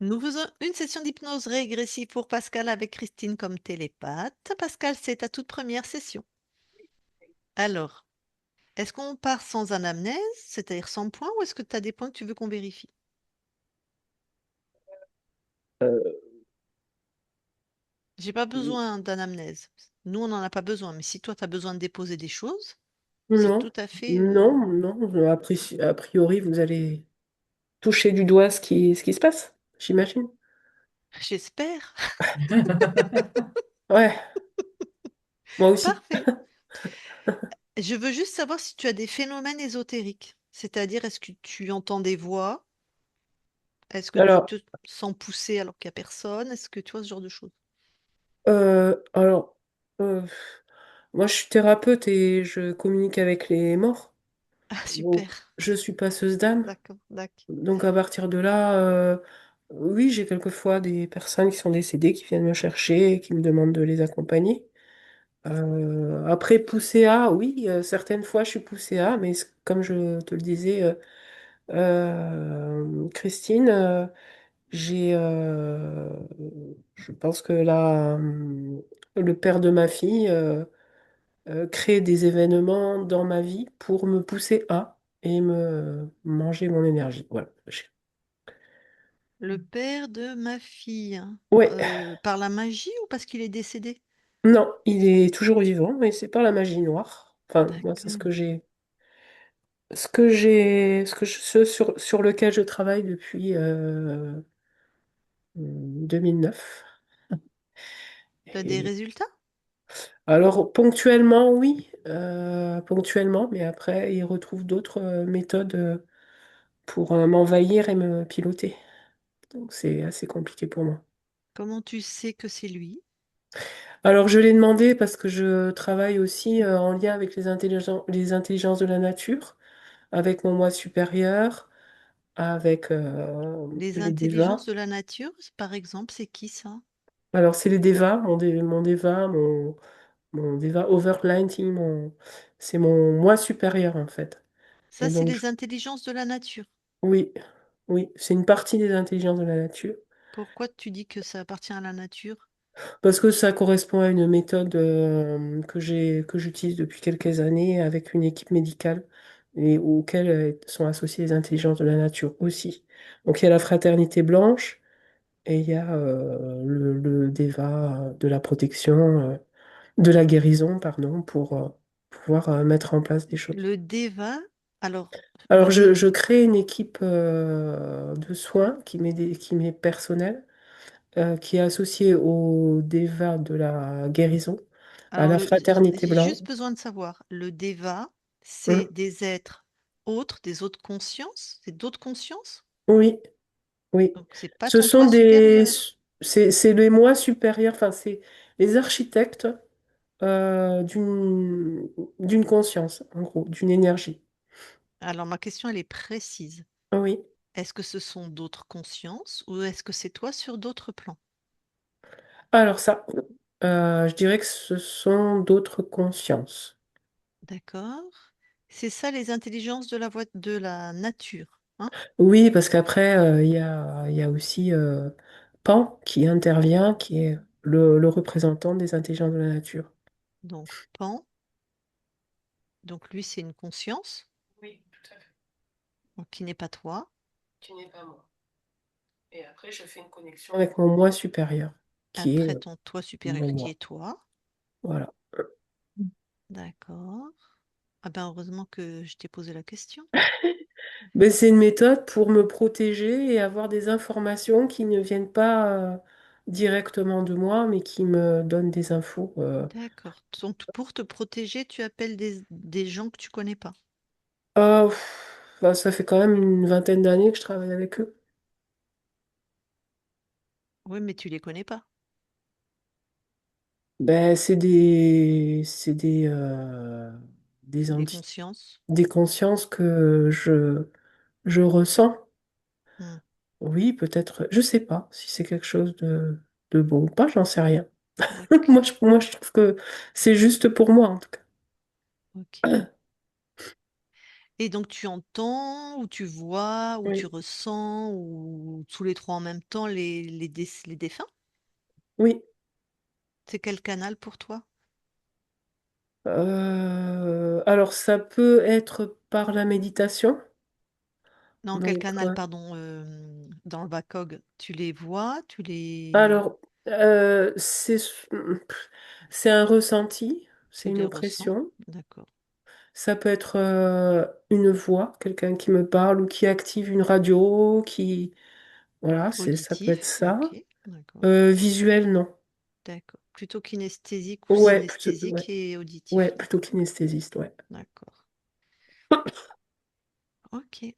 Nous faisons une session d'hypnose régressive pour Pascal avec Christine comme télépathe. Pascal, c'est ta toute première session. Alors, est-ce qu'on part sans anamnèse, c'est-à-dire sans points, ou est-ce que tu as des points que tu veux qu'on vérifie? Euh, J'ai pas besoin d'anamnèse. Nous, on n'en a pas besoin, mais si toi, tu as besoin de déposer des choses, c'est non, tout à fait... non. A priori, vous allez toucher du doigt ce qui se passe, j'imagine. J'espère. Ouais, moi aussi. Parfait. Je veux juste savoir si tu as des phénomènes ésotériques. C'est-à-dire, est-ce que tu entends des voix? Est-ce que tu Alors, te sens poussé alors qu'il n'y a personne? Est-ce que tu vois ce genre de choses? alors, euh, moi, je suis thérapeute et je communique avec les morts. Ah, super. Donc, je suis passeuse d'âme. D'accord, d'accord. Donc, à partir de là, oui, j'ai quelquefois des personnes qui sont décédées qui viennent me chercher et qui me demandent de les accompagner. Après, poussé à, oui, certaines fois je suis poussée à, mais comme je te le disais, Christine, je pense que là, le père de ma fille crée des événements dans ma vie pour me pousser à et me manger mon énergie. Voilà. Le père de ma fille, Ouais, par la magie ou parce qu'il est décédé? non, il est toujours vivant, mais c'est pas la magie noire. Enfin, moi, c'est D'accord. sur lequel je travaille depuis 2009. Tu as des Et résultats? alors, ponctuellement, oui, ponctuellement, mais après, il retrouve d'autres méthodes pour m'envahir et me piloter. Donc, c'est assez compliqué pour moi. Comment tu sais que c'est lui? Alors, je l'ai demandé parce que je travaille aussi en lien avec les intelligences de la nature, avec mon moi supérieur, avec Les les intelligences dévas. de la nature, par exemple, c'est qui ça? Alors, c'est les dévas, mon déva, mon déva overlighting, c'est mon moi supérieur en fait. Ça, Et c'est donc, les intelligences de la nature. oui, oui, c'est une partie des intelligences de la nature. Pourquoi tu dis que ça appartient à la nature? Parce que ça correspond à une méthode que j'utilise depuis quelques années avec une équipe médicale et auxquelles sont associées les intelligences de la nature aussi. Donc, il y a la fraternité blanche et il y a le déva de la protection. De la guérison, pardon, pour pouvoir mettre en place des choses. Le Deva, alors, Alors, le... je crée une équipe de soins qui m'est personnelle, qui est associée au DEVA de la guérison, à Alors, la fraternité j'ai blanche. juste besoin de savoir, le Deva, c'est Hum. des êtres autres, des autres consciences? C'est d'autres consciences? Oui, oui. Donc, c'est pas Ce ton sont toi supérieur. c'est les moi supérieurs, enfin, c'est les architectes d'une conscience, en gros, d'une énergie. Alors, ma question, elle est précise. Oui. Est-ce que ce sont d'autres consciences ou est-ce que c'est toi sur d'autres plans? Alors ça, je dirais que ce sont d'autres consciences. D'accord? C'est ça les intelligences de de la nature, hein? Oui, parce qu'après, il y a aussi Pan qui intervient, qui est le représentant des intelligences de la nature. Donc, Pan, donc lui, c'est une conscience, Oui, tout à fait. donc qui n'est pas toi. Tu n'es pas moi. Et après, je fais une connexion avec mon moi supérieur, qui est Après ton toi supérieur mon qui moi. est toi. Voilà. D'accord. Ah ben heureusement que je t'ai posé la question. Mais c'est une méthode pour me protéger et avoir des informations qui ne viennent pas directement de moi, mais qui me donnent des infos. D'accord. Donc pour te protéger, tu appelles des gens que tu connais pas. Bah, ça fait quand même une vingtaine d'années que je travaille avec eux. Oui, mais tu les connais pas. Ben, des, Des enti- consciences. des consciences que je ressens. Hmm. Oui, peut-être, je sais pas si c'est quelque chose de bon ou pas, j'en sais rien. D'accord. Moi, je trouve que c'est juste pour moi, en tout cas. Ok. Et donc tu entends, ou tu vois, ou tu Oui, ressens, ou tous les trois en même temps les défunts? oui. C'est quel canal pour toi? Alors, ça peut être par la méditation. Non, quel Donc, canal, pardon, dans le Bacog? Tu les vois, alors, c'est un ressenti, c'est tu une les ressens? impression. D'accord. Ça peut être une voix, quelqu'un qui me parle ou qui active une radio, qui... Voilà, ça peut être Auditif, ça. ok, d'accord. Visuel, non. D'accord. Plutôt kinesthésique ou Ouais, plutôt, synesthésique et ouais, auditif. plutôt kinesthésiste, ouais. D'accord. Ok.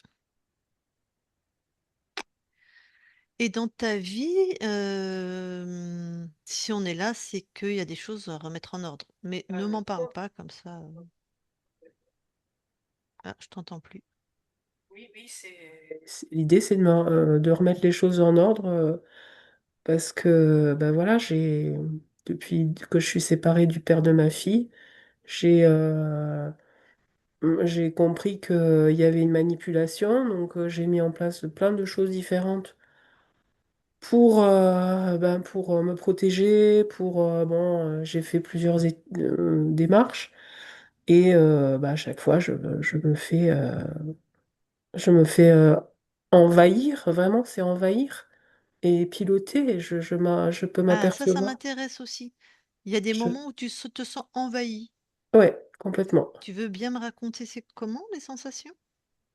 Et dans ta vie, si on est là, c'est qu'il y a des choses à remettre en ordre. Mais ne m'en parle pas comme ça. Ah, je t'entends plus. Oui, oui, l'idée, c'est de remettre les choses en ordre parce que, ben voilà, depuis que je suis séparée du père de ma fille, j'ai j'ai compris qu'il y avait une manipulation, donc j'ai mis en place plein de choses différentes pour me protéger, j'ai fait plusieurs démarches et à chaque fois, je me fais envahir, vraiment, c'est envahir et piloter. Je peux Ah, ça m'apercevoir. m'intéresse aussi. Il y a des Je... moments où te sens envahi. Ouais, complètement. Tu veux bien me raconter c'est comment les sensations?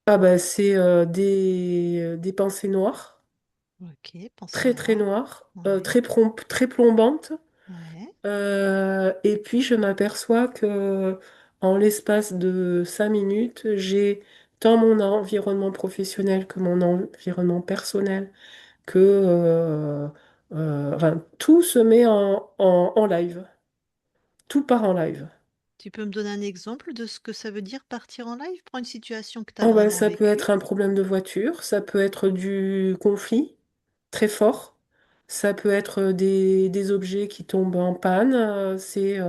Ah bah c'est des pensées noires, Ok, pensée très très noire. noires, Ouais, très plombantes. ouais. Et puis je m'aperçois que en l'espace de 5 minutes, j'ai tant mon environnement professionnel que mon environnement personnel, enfin, tout se met en live. Tout part en live. Tu peux me donner un exemple de ce que ça veut dire partir en live? Prends une situation que tu as Oh ben, vraiment ça peut vécue. être un problème de voiture, ça peut être du conflit très fort, ça peut être des objets qui tombent en panne, c'est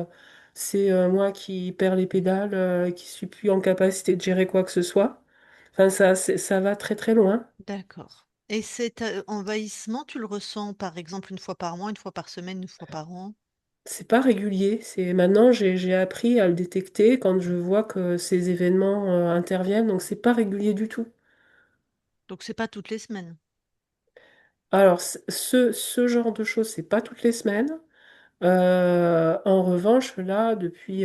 moi qui perds les pédales, qui suis plus en capacité de gérer quoi que ce soit. Enfin, ça va très très loin. D'accord. Et cet envahissement, tu le ressens par exemple une fois par mois, une fois par semaine, une fois par an? C'est pas régulier. C'est maintenant j'ai appris à le détecter quand je vois que ces événements interviennent, donc c'est pas régulier du tout. Donc c'est pas toutes les semaines. Alors ce genre de choses, c'est pas toutes les semaines. En revanche, là, depuis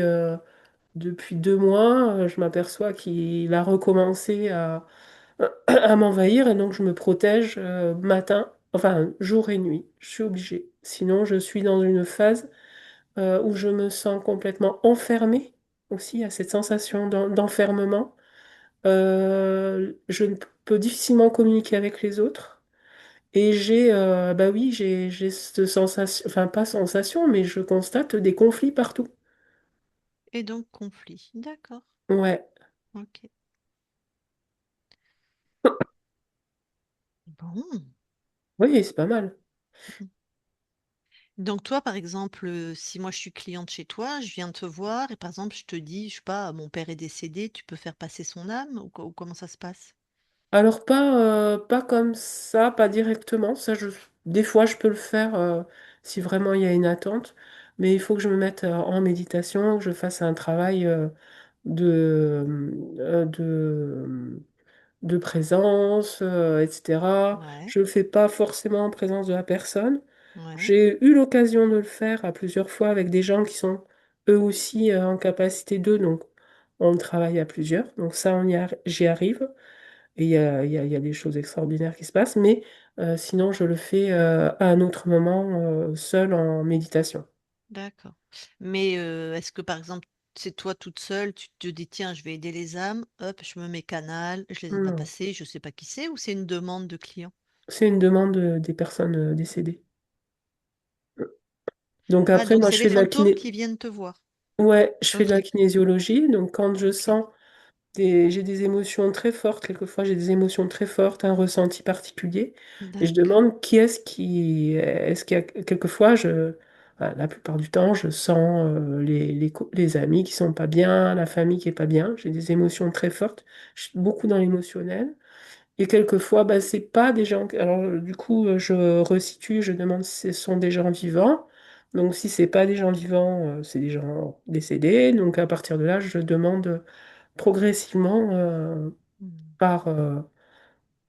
2 mois, je m'aperçois qu'il a recommencé à m'envahir et donc je me protège matin, enfin jour et nuit. Je suis obligée. Sinon, je suis dans une phase où je me sens complètement enfermée aussi à cette sensation d'enfermement. Je ne peux difficilement communiquer avec les autres. Et bah oui, j'ai cette sensation, enfin pas sensation, mais je constate des conflits partout. Et donc conflit. D'accord. Ouais, Ok. Bon. oui, c'est pas mal. Donc toi, par exemple, si moi je suis cliente chez toi, je viens te voir et par exemple je te dis, je sais pas, mon père est décédé, tu peux faire passer son âme ou comment ça se passe? Alors pas comme ça, pas directement. Des fois, je peux le faire si vraiment il y a une attente, mais il faut que je me mette en méditation, que je fasse un travail de, euh, de, de présence, etc. Ouais, Je ne le fais pas forcément en présence de la personne. ouais, J'ai eu l'occasion de le faire à plusieurs fois avec des gens qui sont eux aussi en capacité d'eux, donc on travaille à plusieurs. Donc ça, j'y arrive. Et il y a des choses extraordinaires qui se passent, mais sinon, je le fais à un autre moment, seul en méditation. d'accord. Mais est-ce que par exemple, c'est toi toute seule, tu te dis, tiens, je vais aider les âmes, hop, je me mets canal, je les aide à Non, passer, je sais pas qui c'est, ou c'est une demande de client? c'est une demande des personnes décédées. Donc Ah, après, donc moi, c'est les fantômes qui viennent te voir. ouais, je fais de Ok, la kinésiologie. Donc quand je ok, sens j'ai des émotions très fortes, quelquefois j'ai des émotions très fortes, un ressenti particulier, et je d'accord. demande qui est-ce qui, est-ce qu'il y a quelquefois La plupart du temps, je sens les amis qui sont pas bien, la famille qui est pas bien. J'ai des émotions très fortes. Je suis beaucoup dans l'émotionnel. Et quelquefois, bah, c'est pas des gens. Alors, du coup, je resitue, je demande si ce sont des gens vivants. Donc, si c'est pas des gens vivants, c'est des gens décédés. Donc, à partir de là, je demande progressivement, Hmm. par,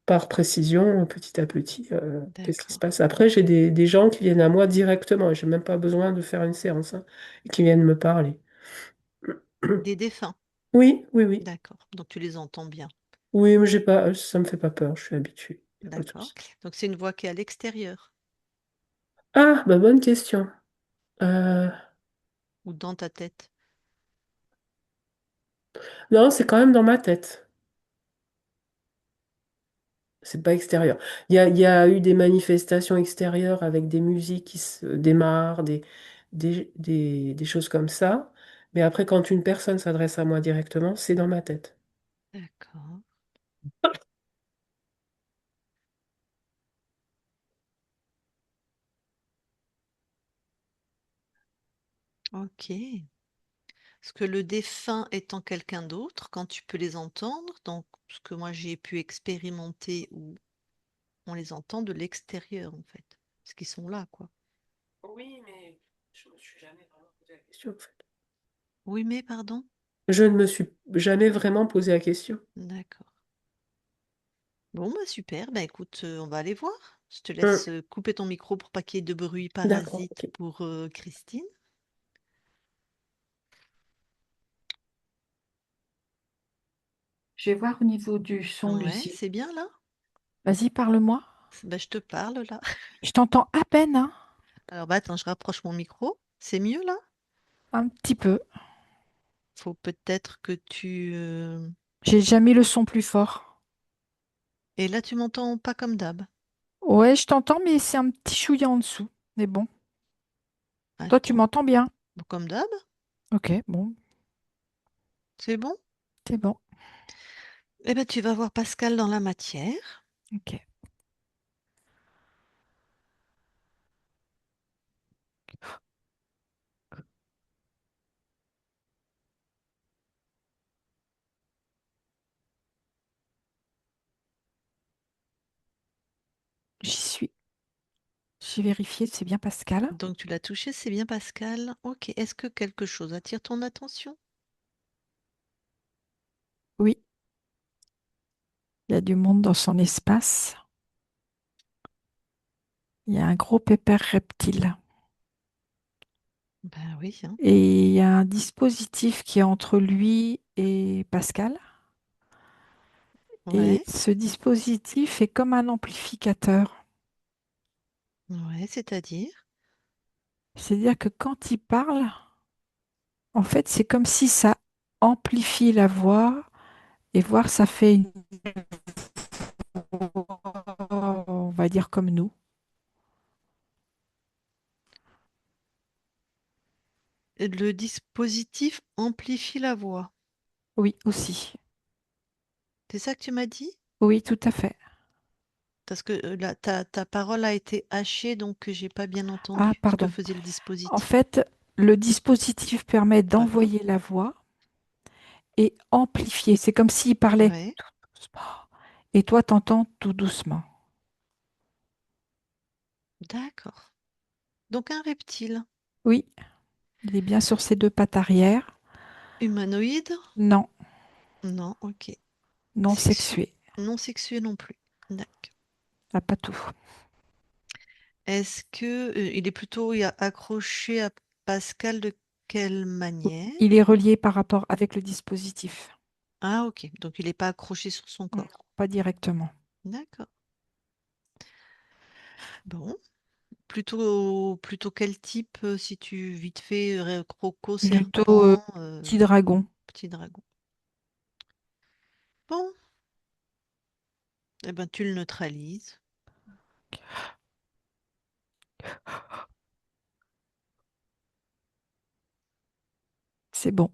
par précision, petit à petit, qu'est-ce qui se D'accord. passe. Après, j'ai des gens qui viennent à moi directement. Je n'ai même pas besoin de faire une séance, hein, et qui viennent me parler. Des défunts. Oui, oui, oui. D'accord. Donc tu les entends bien. Oui, mais j'ai pas, ça me fait pas peur, je suis habituée. Y a pas de D'accord. souci. Donc c'est une voix qui est à l'extérieur Ah, bah bonne question. Euh, ou dans ta tête. non, c'est quand même dans ma tête. C'est pas extérieur. Il y a eu des manifestations extérieures avec des musiques qui se démarrent, des choses comme ça. Mais après, quand une personne s'adresse à moi directement, c'est dans ma tête. D'accord. Ok. Parce que le défunt étant quelqu'un d'autre, quand tu peux les entendre, donc ce que moi j'ai pu expérimenter où on les entend de l'extérieur en fait. Parce qu'ils sont là, quoi. Oui, mais je me suis jamais vraiment posé la question, en fait. Oui, mais pardon. Je ne me suis jamais vraiment posé la question. D'accord. Bon, bah super. Bah écoute, on va aller voir. Je te Hum, laisse couper ton micro pour pas qu'il y ait de bruit d'accord, parasite ok. pour Christine. Je vais voir au niveau du son, Ouais, Lucie. c'est bien là? Vas-y, parle-moi. Bah, je te parle là. Je t'entends à peine, hein, Alors, bah attends, je rapproche mon micro. C'est mieux là? un petit peu. Faut peut-être que tu... J'ai déjà mis le son plus fort. Et là, tu m'entends pas comme d'hab. Ouais, je t'entends, mais c'est un petit chouïa en dessous. Mais bon, toi, tu Attends. m'entends bien. Bon, comme d'hab? Ok, bon, C'est bon? c'est bon. Eh ben, tu vas voir Pascal dans la matière. Ok. J'y suis. J'ai vérifié, c'est bien Pascal. Donc, tu l'as touché, c'est bien Pascal. Ok. Est-ce que quelque chose attire ton attention? Oui, il y a du monde dans son espace. Il y a un gros pépère reptile. Ben oui, hein. Et il y a un dispositif qui est entre lui et Pascal. Et Ouais. ce dispositif est comme un amplificateur. Ouais, c'est-à-dire? C'est-à-dire que quand il parle, en fait, c'est comme si ça amplifie la voix et voir ça fait une voix, on va dire comme nous. Le dispositif amplifie la voix. Oui, aussi. C'est ça que tu m'as dit? Oui, tout à fait. Parce que là, ta parole a été hachée, donc j'ai pas bien Ah, entendu ce que pardon. faisait le En dispositif. fait, le dispositif permet D'accord. d'envoyer la voix et amplifier. C'est comme s'il parlait Ouais. tout doucement. Et toi, t'entends tout doucement. D'accord. Donc un reptile Oui, il est bien sur ses deux pattes arrière. humanoïde? Non, Non, ok. non Sexu... sexué. Non sexué non plus. D'accord. Ah, pas tout. Est-ce que il est plutôt accroché à Pascal de quelle manière? Il est relié par rapport avec le dispositif. Ah, ok. Donc il n'est pas accroché sur son Non, corps. pas directement. D'accord. Bon. Plutôt quel type, si tu vite fait, croco, Plutôt serpent, petit dragon. petit dragon. Bon, eh ben tu le neutralises. C'est bon.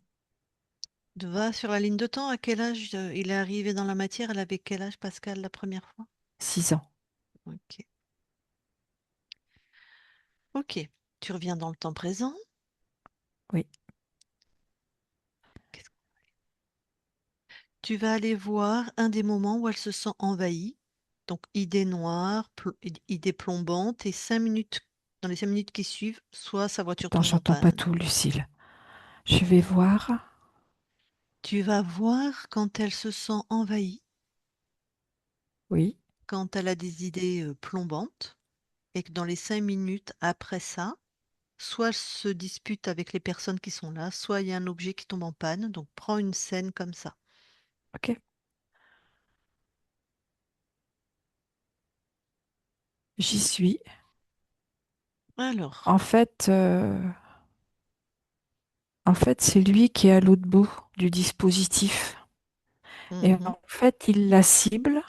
Va sur la ligne de temps. À quel âge il est arrivé dans la matière? Elle avait quel âge, Pascal, la première fois? 6 ans. Ok. Ok. Tu reviens dans le temps présent. Oui. Qu'est-ce- Tu vas aller voir un des moments où elle se sent envahie. Donc, idée noire, idée plombante, et 5 minutes, dans les 5 minutes qui suivent, soit sa voiture Attends, tombe en j'entends pas panne. tout, Lucille. Je vais voir. Tu vas voir quand elle se sent envahie, Oui, quand elle a des idées plombantes, et que dans les 5 minutes après ça, soit elle se dispute avec les personnes qui sont là, soit il y a un objet qui tombe en panne. Donc, prends une scène comme ça. ok. J'y suis. Alors, En fait, c'est lui qui est à l'autre bout du dispositif. Et mhm. en fait, il la cible.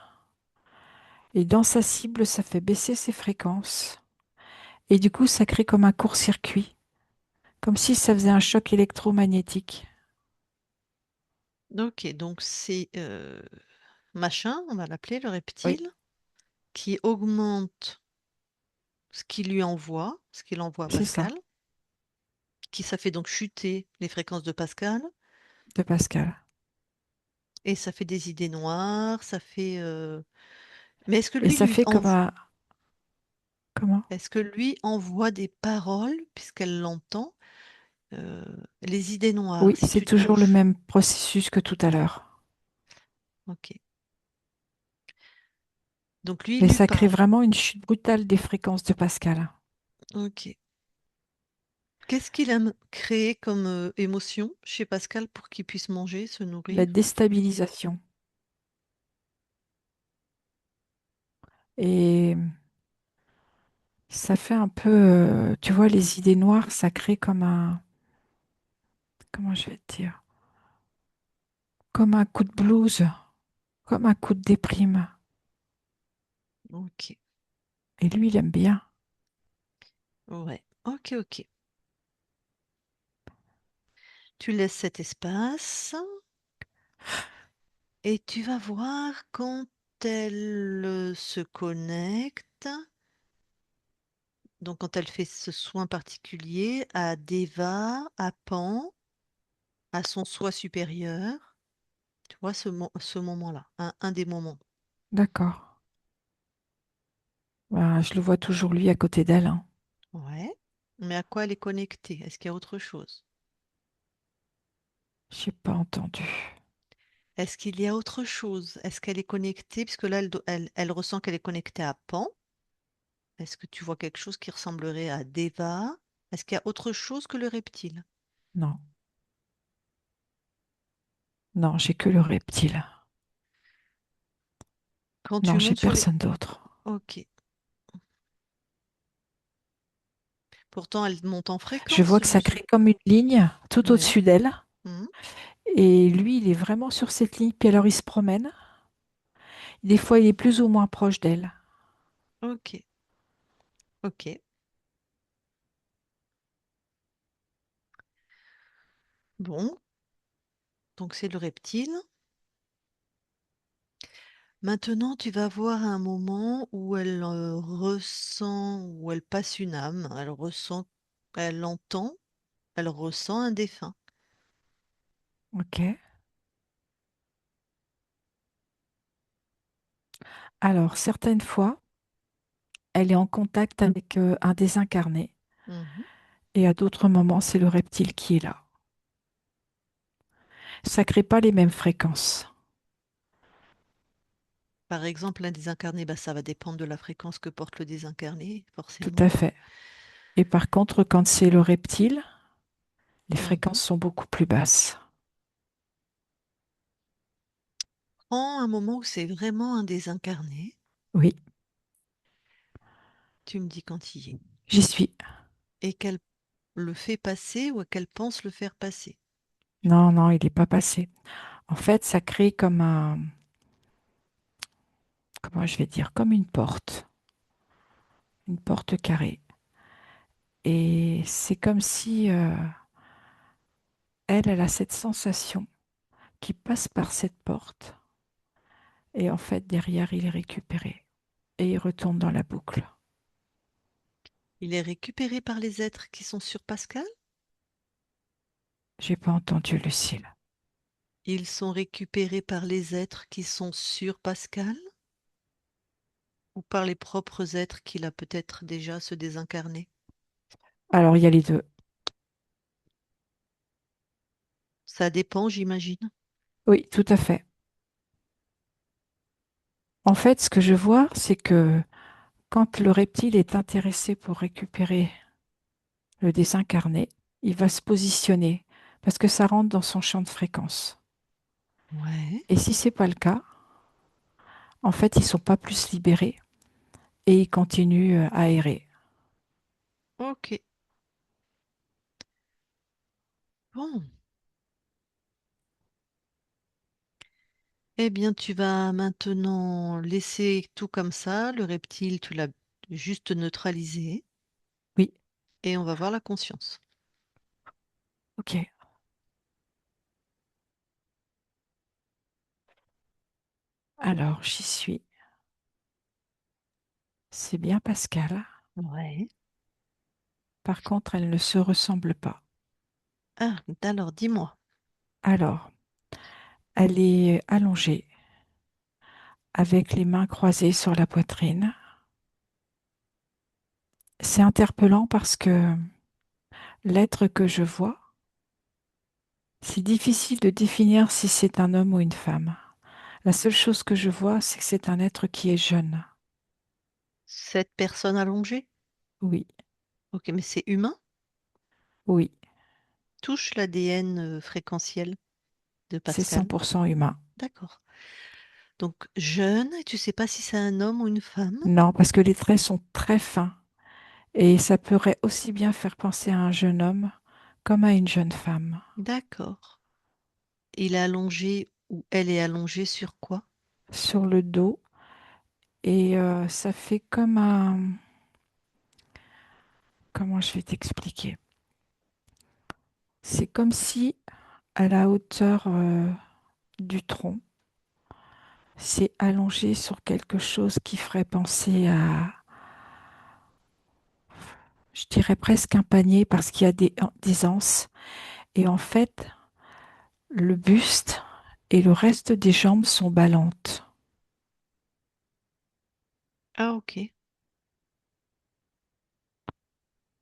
Et dans sa cible, ça fait baisser ses fréquences. Et du coup, ça crée comme un court-circuit. Comme si ça faisait un choc électromagnétique. Ok, donc c'est machin, on va l'appeler le Oui, reptile, qui augmente ce qu'il envoie à c'est ça, Pascal, qui ça fait donc chuter les fréquences de Pascal, de Pascal. et ça fait des idées noires, ça fait. Mais Et ça fait comme un... Comment? est-ce que lui envoie des paroles puisqu'elle l'entend? euh, les idées noires, Oui, si c'est tu toujours le touches. même processus que tout à l'heure. Ok. Donc lui, il Mais lui ça crée parle. vraiment une chute brutale des fréquences de Pascal. Ok. Qu'est-ce qu'il aime créer comme émotion chez Pascal pour qu'il puisse manger, se La nourrir? déstabilisation. Et ça fait un peu, tu vois, les idées noires, ça crée comme un, comment je vais te dire, comme un coup de blues, comme un coup de déprime. Ok. Et lui, il aime bien. Ouais. Ok, ok. Tu laisses cet espace et tu vas voir quand elle se connecte, donc quand elle fait ce soin particulier à Deva, à Pan, à son soi supérieur. Tu vois ce moment-là, un des moments. D'accord. Ben, je le vois toujours lui à côté d'elle, hein. Ouais. Mais à quoi elle est connectée? Est-ce qu'il y a autre chose? J'ai pas entendu. Est-ce qu'il y a autre chose? Est-ce qu'elle est connectée? Puisque là, elle ressent qu'elle est connectée à Pan. Est-ce que tu vois quelque chose qui ressemblerait à Deva? Est-ce qu'il y a autre chose que le reptile? Non, non, j'ai que le reptile. Quand Non, tu j'ai montes sur les... personne d'autre. Ok. Pourtant, elle monte en Je vois fréquence, que je me ça suis... crée comme une ligne tout Ouais. au-dessus d'elle. Mhm. Et lui, il est vraiment sur cette ligne. Puis alors, il se promène. Des fois, il est plus ou moins proche d'elle. Ok. Ok. Bon. Donc, c'est le reptile. Maintenant, tu vas voir un moment où elle ressent, où elle passe une âme. Elle ressent, elle entend, elle ressent un défunt. Ok. Alors, certaines fois, elle est en contact avec un désincarné. Mhm. Et à d'autres moments, c'est le reptile qui est là. Ça crée pas les mêmes fréquences. Par exemple, un désincarné, bah, ça va dépendre de la fréquence que porte le désincarné, Tout à forcément. fait. Et par contre, quand c'est le reptile, les Mhm. fréquences sont beaucoup plus basses. Prends un moment où c'est vraiment un désincarné. Oui, Tu me dis quand il y est. j'y suis. Et qu'elle le fait passer ou qu'elle pense le faire passer. Non, non, il n'est pas passé. En fait, ça crée comme un, comment je vais dire, comme une porte carrée. Et c'est comme si elle a cette sensation qui passe par cette porte. Et en fait, derrière, il est récupéré. Et il retourne dans la boucle. Il est récupéré par les êtres qui sont sur Pascal? J'ai pas entendu, Lucille. Ils sont récupérés par les êtres qui sont sur Pascal ou par les propres êtres qu'il a peut-être déjà se désincarner? Alors, il y a les deux. Ça dépend, j'imagine. Oui, tout à fait. En fait, ce que je vois, c'est que quand le reptile est intéressé pour récupérer le désincarné, il va se positionner parce que ça rentre dans son champ de fréquence. Ouais, Et si c'est pas le cas, en fait, ils sont pas plus libérés et ils continuent à errer. ok. Bon, eh bien, tu vas maintenant laisser tout comme ça. Le reptile, tu l'as juste neutralisé Oui, et on va voir la conscience. ok. Alors, j'y suis. C'est bien Pascal. Ouais. Par contre, elle ne se ressemble pas. Ah, alors dis-moi. Alors, elle est allongée avec les mains croisées sur la poitrine. C'est interpellant parce que l'être que je vois, c'est difficile de définir si c'est un homme ou une femme. La seule chose que je vois, c'est que c'est un être qui est jeune. Cette personne allongée? Oui, Ok, mais c'est humain? oui, Touche l'ADN fréquentiel de c'est Pascal. 100% humain. D'accord. Donc jeune, et tu sais pas si c'est un homme ou une femme? Non, parce que les traits sont très fins et ça pourrait aussi bien faire penser à un jeune homme comme à une jeune femme. D'accord. Il est allongé ou elle est allongée sur quoi? Sur le dos et ça fait comme un... Comment je vais t'expliquer? C'est comme si à la hauteur du tronc, c'est allongé sur quelque chose qui ferait penser à, je dirais presque un panier parce qu'il y a des anses. Et en fait, le buste et le reste des jambes sont ballantes. Ah, ok.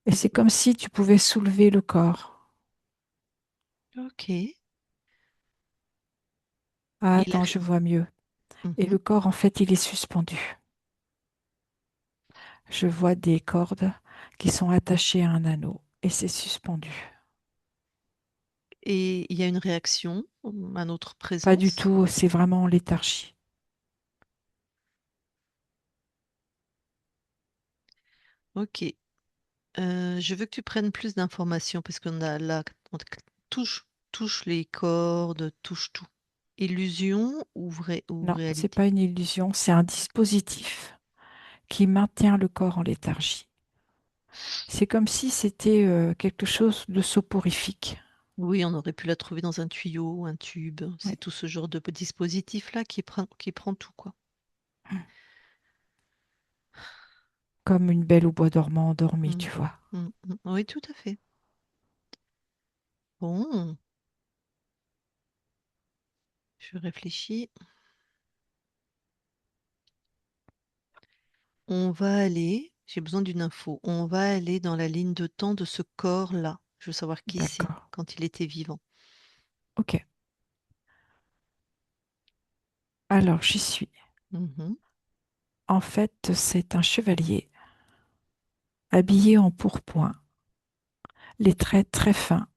Et c'est comme si tu pouvais soulever le corps. Ok. Ah, Il a... attends, je vois mieux. Et Mhm. le corps, en fait, il est suspendu. Je vois des cordes qui sont attachées à un anneau et c'est suspendu. Et il y a une réaction à notre Pas du présence? tout, c'est vraiment en léthargie. Ok. Je veux que tu prennes plus d'informations parce qu'on a là, on touche les cordes, touche tout. Illusion ou Non, c'est réalité? pas une illusion, c'est un dispositif qui maintient le corps en léthargie. C'est comme si c'était quelque chose de soporifique. Oui, on aurait pu la trouver dans un tuyau, un tube. Oui. C'est tout ce genre de dispositif-là qui prend tout, quoi. Comme une belle au bois dormant endormie, Mm. tu vois. Oui, tout à fait. Bon, je réfléchis. J'ai besoin d'une info. On va aller dans la ligne de temps de ce corps-là. Je veux savoir qui c'est D'accord. quand il était vivant. Ok. Alors, j'y suis. Mhm, En fait, c'est un chevalier habillé en pourpoint, les traits très fins.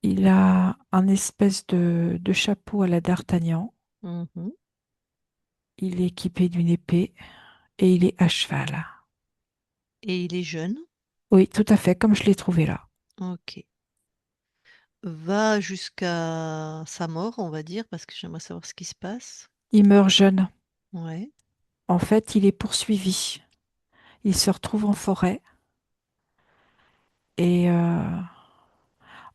Il a un espèce de chapeau à la d'Artagnan. mhm. Il est équipé d'une épée et il est à cheval. Et il est jeune. Oui, tout à fait, comme je l'ai trouvé là. Ok. Va jusqu'à sa mort, on va dire, parce que j'aimerais savoir ce qui se passe. Il meurt jeune. Ouais. En fait, il est poursuivi. Il se retrouve en forêt et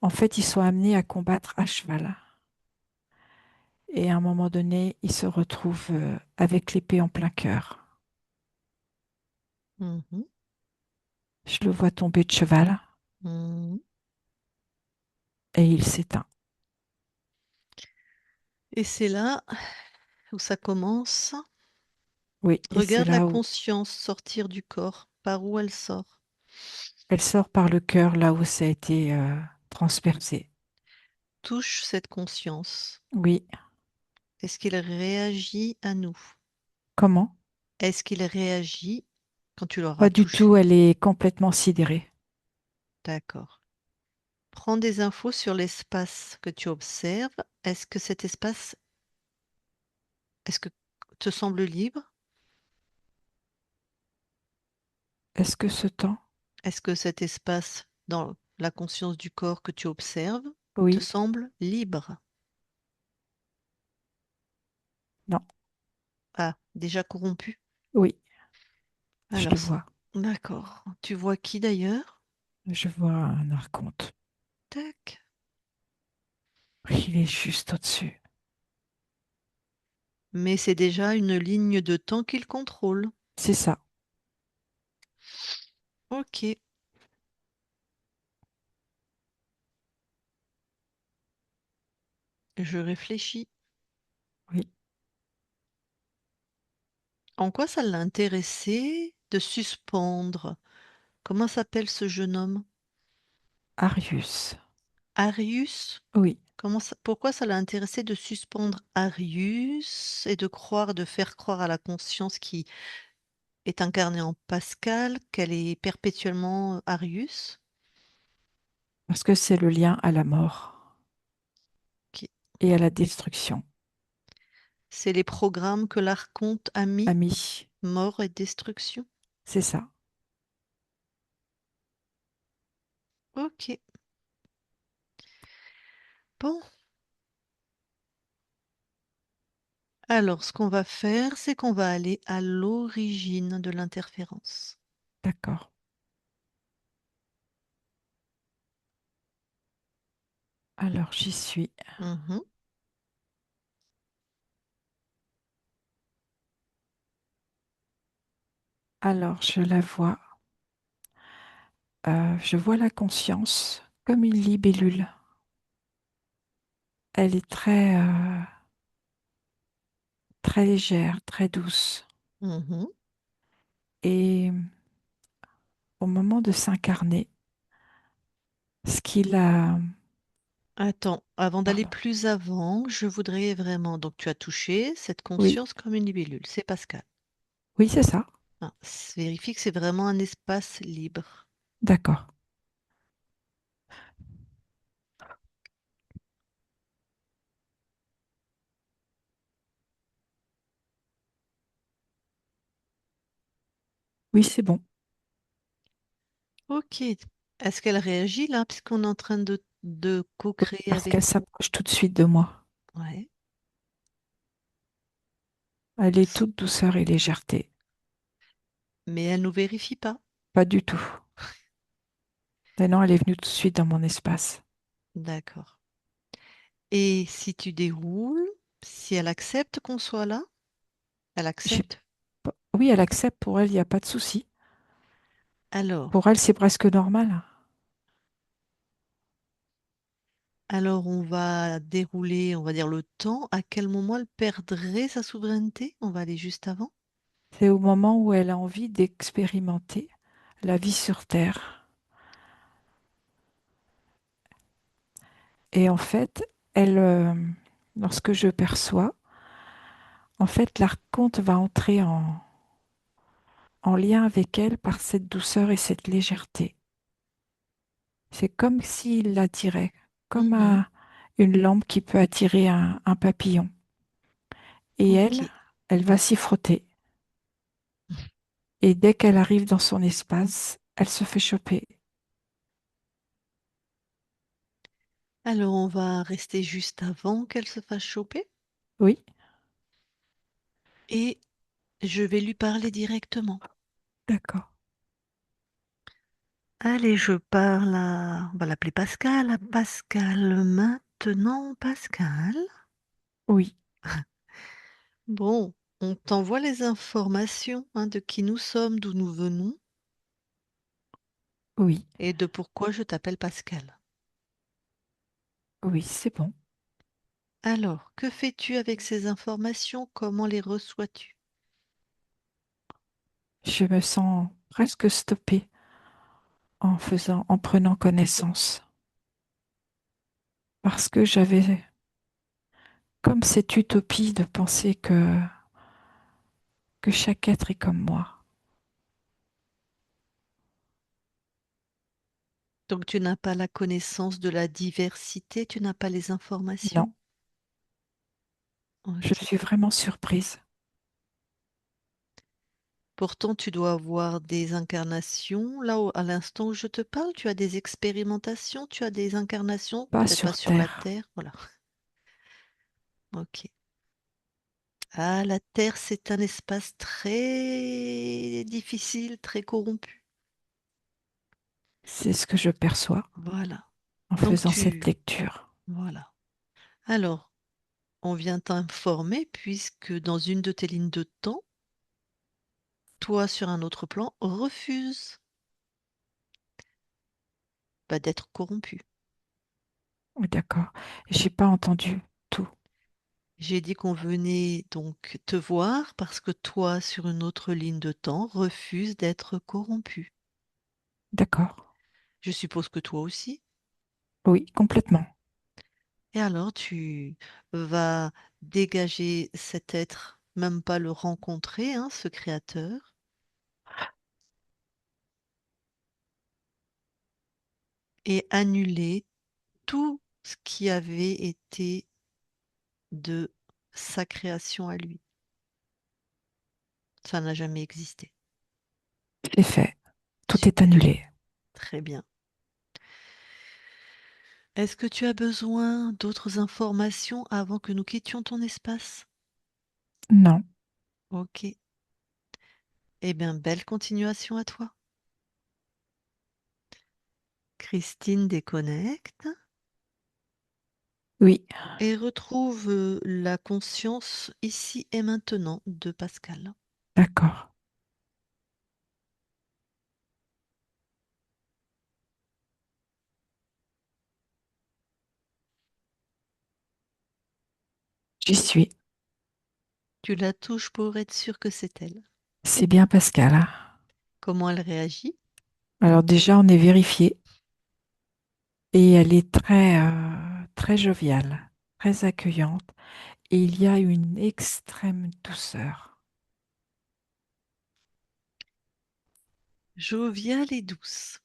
en fait, ils sont amenés à combattre à cheval. Et à un moment donné, il se retrouve avec l'épée en plein cœur. Mhm. Je le vois tomber de cheval Mhm. et il s'éteint. Et c'est là où ça commence. Oui, et c'est Regarde la là où conscience sortir du corps. Par où elle sort? elle sort par le cœur, là où ça a été transpercé. Touche cette conscience. Oui, Est-ce qu'il réagit à nous? comment? Est-ce qu'il réagit quand tu Pas l'auras du tout, touché? elle est complètement sidérée. D'accord. Prends des infos sur l'espace que tu observes. Est-ce que cet espace, est-ce que te semble libre? Est-ce que ce temps? Est-ce que cet espace dans la conscience du corps que tu observes te Oui, semble libre? non, Ah, déjà corrompu? oui, je Alors, le vois. d'accord. Tu vois qui d'ailleurs? Je vois un archonte. Tac. Il est juste au-dessus. Mais c'est déjà une ligne de temps qu'il contrôle. C'est ça, Ok, je réfléchis. oui. En quoi ça l'a intéressé de suspendre? Comment s'appelle ce jeune homme? Arius. Arius? Oui, Pourquoi ça l'a intéressé de suspendre Arius et de croire, de faire croire à la conscience qui est incarnée en Pascal, qu'elle est perpétuellement Arius? parce que c'est le lien à la mort Qui- et à la destruction. C'est les programmes que l'archonte a mis, Ami, mort et destruction. c'est ça. Ok. Bon, alors ce qu'on va faire, c'est qu'on va aller à l'origine de l'interférence. D'accord. Alors, j'y suis. Mhm. Alors, je la vois. Je vois la conscience comme une libellule. Elle est très légère, très douce. Mhm. Et au moment de s'incarner, ce qu'il a... Attends, avant d'aller Pardon. plus avant, je voudrais vraiment. Donc, tu as touché cette Oui, conscience comme une libellule. C'est Pascal. oui, c'est ça. Ah, vérifie que c'est vraiment un espace libre. D'accord. Oui, c'est bon. Ok. Est-ce qu'elle réagit là, puisqu'on est en train de co-créer Parce avec. qu'elle s'approche tout de suite de moi. Ouais. Elle est toute douceur et légèreté. Mais elle nous vérifie pas. Pas du tout. Maintenant, elle est venue tout de suite dans mon espace. D'accord. Et si tu déroules, si elle accepte qu'on soit là, elle J'ai accepte. Oui, elle accepte. Pour elle, il n'y a pas de souci. Alors, Pour elle, c'est presque normal. alors on va dérouler, on va dire le temps. À quel moment elle perdrait sa souveraineté? On va aller juste avant. C'est au moment où elle a envie d'expérimenter la vie sur Terre. Et en fait, lorsque je perçois, en fait, l'archonte va entrer en lien avec elle par cette douceur et cette légèreté. C'est comme s'il l'attirait, comme Mhm. une lampe qui peut attirer un papillon. Et elle, Ok. elle va s'y frotter. Et dès qu'elle arrive dans son espace, elle se fait choper. Alors on va rester juste avant qu'elle se fasse choper Oui, et je vais lui parler directement. d'accord. Allez, je parle à... On va l'appeler Pascal. À Pascal maintenant, Pascal. Oui, Bon, on t'envoie les informations hein, de qui nous sommes, d'où nous venons. Oui, et de pourquoi je t'appelle Pascal. oui, c'est bon. Alors, que fais-tu avec ces informations? Comment les reçois-tu? Je me sens presque stoppée en prenant connaissance. Parce que j'avais comme cette utopie de penser que chaque être est comme moi. Donc, tu n'as pas la connaissance de la diversité, tu n'as pas les Non, informations? je Ok. suis vraiment surprise. Pourtant, tu dois avoir des incarnations. Là, à l'instant où je te parle, tu as des expérimentations, tu as des incarnations, Pas peut-être pas sur sur la Terre. Terre. Voilà. Ok. Ah, la Terre, c'est un espace très difficile, très corrompu. C'est ce que je perçois Voilà. en Donc, faisant cette lecture. voilà. Alors, on vient t'informer puisque dans une de tes lignes de temps, toi, sur un autre plan, refuses d'être corrompu. Oui, d'accord. J'ai pas entendu tout. J'ai dit qu'on venait donc te voir parce que toi, sur une autre ligne de temps, refuses d'être corrompu. D'accord. Je suppose que toi aussi. Oui, complètement. Et alors, tu vas dégager cet être, même pas le rencontrer, hein, ce créateur, et annuler tout ce qui avait été de sa création à lui. Ça n'a jamais existé. C'est fait. Tout est Super, annulé. très bien. Est-ce que tu as besoin d'autres informations avant que nous quittions ton espace? Non. Ok. Eh bien, belle continuation à toi. Christine déconnecte Oui, et retrouve la conscience ici et maintenant de Pascal. d'accord. J'y suis. Tu la touches pour être sûr que c'est elle. C'est bien Pascal, hein. Comment elle réagit? Alors déjà, on est vérifié et elle est très joviale, très accueillante et il y a une extrême douceur. Joviale et douce.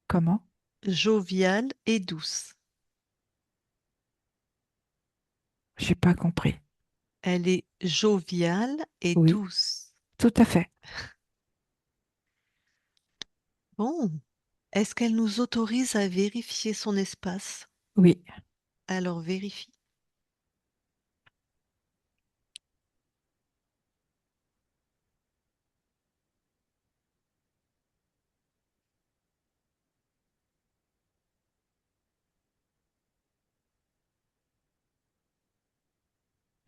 Comment? Joviale et douce. J'ai pas compris. Elle est joviale et Oui, douce. tout à fait. Bon, est-ce qu'elle nous autorise à vérifier son espace? Oui. Alors vérifie.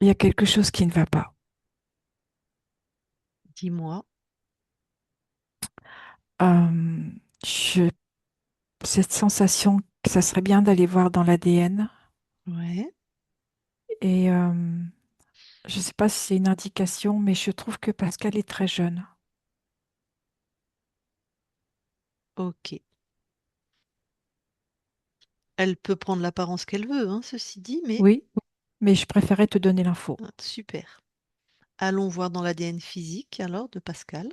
Il y a quelque chose qui ne va pas. Dis-moi. Euh, je- cette sensation que ça serait bien d'aller voir dans l'ADN Ouais, et je ne sais pas si c'est une indication, mais je trouve que Pascal est très jeune. ok. Elle peut prendre l'apparence qu'elle veut, hein, ceci dit, mais Oui, mais je préférais te donner l'info. super. Allons voir dans l'ADN physique alors de Pascal.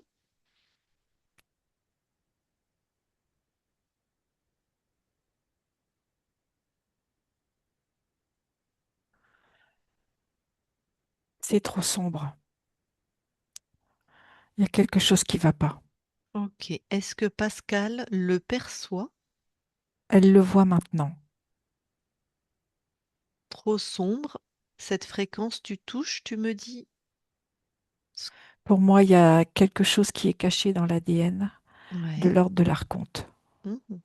C'est trop sombre. Il y a quelque chose qui va pas. Ok. Est-ce que Pascal le perçoit Elle le voit maintenant. trop sombre? Cette fréquence, tu touches, tu me dis. Pour moi, il y a quelque chose qui est caché dans l'ADN de Ouais. l'ordre de l'archonte.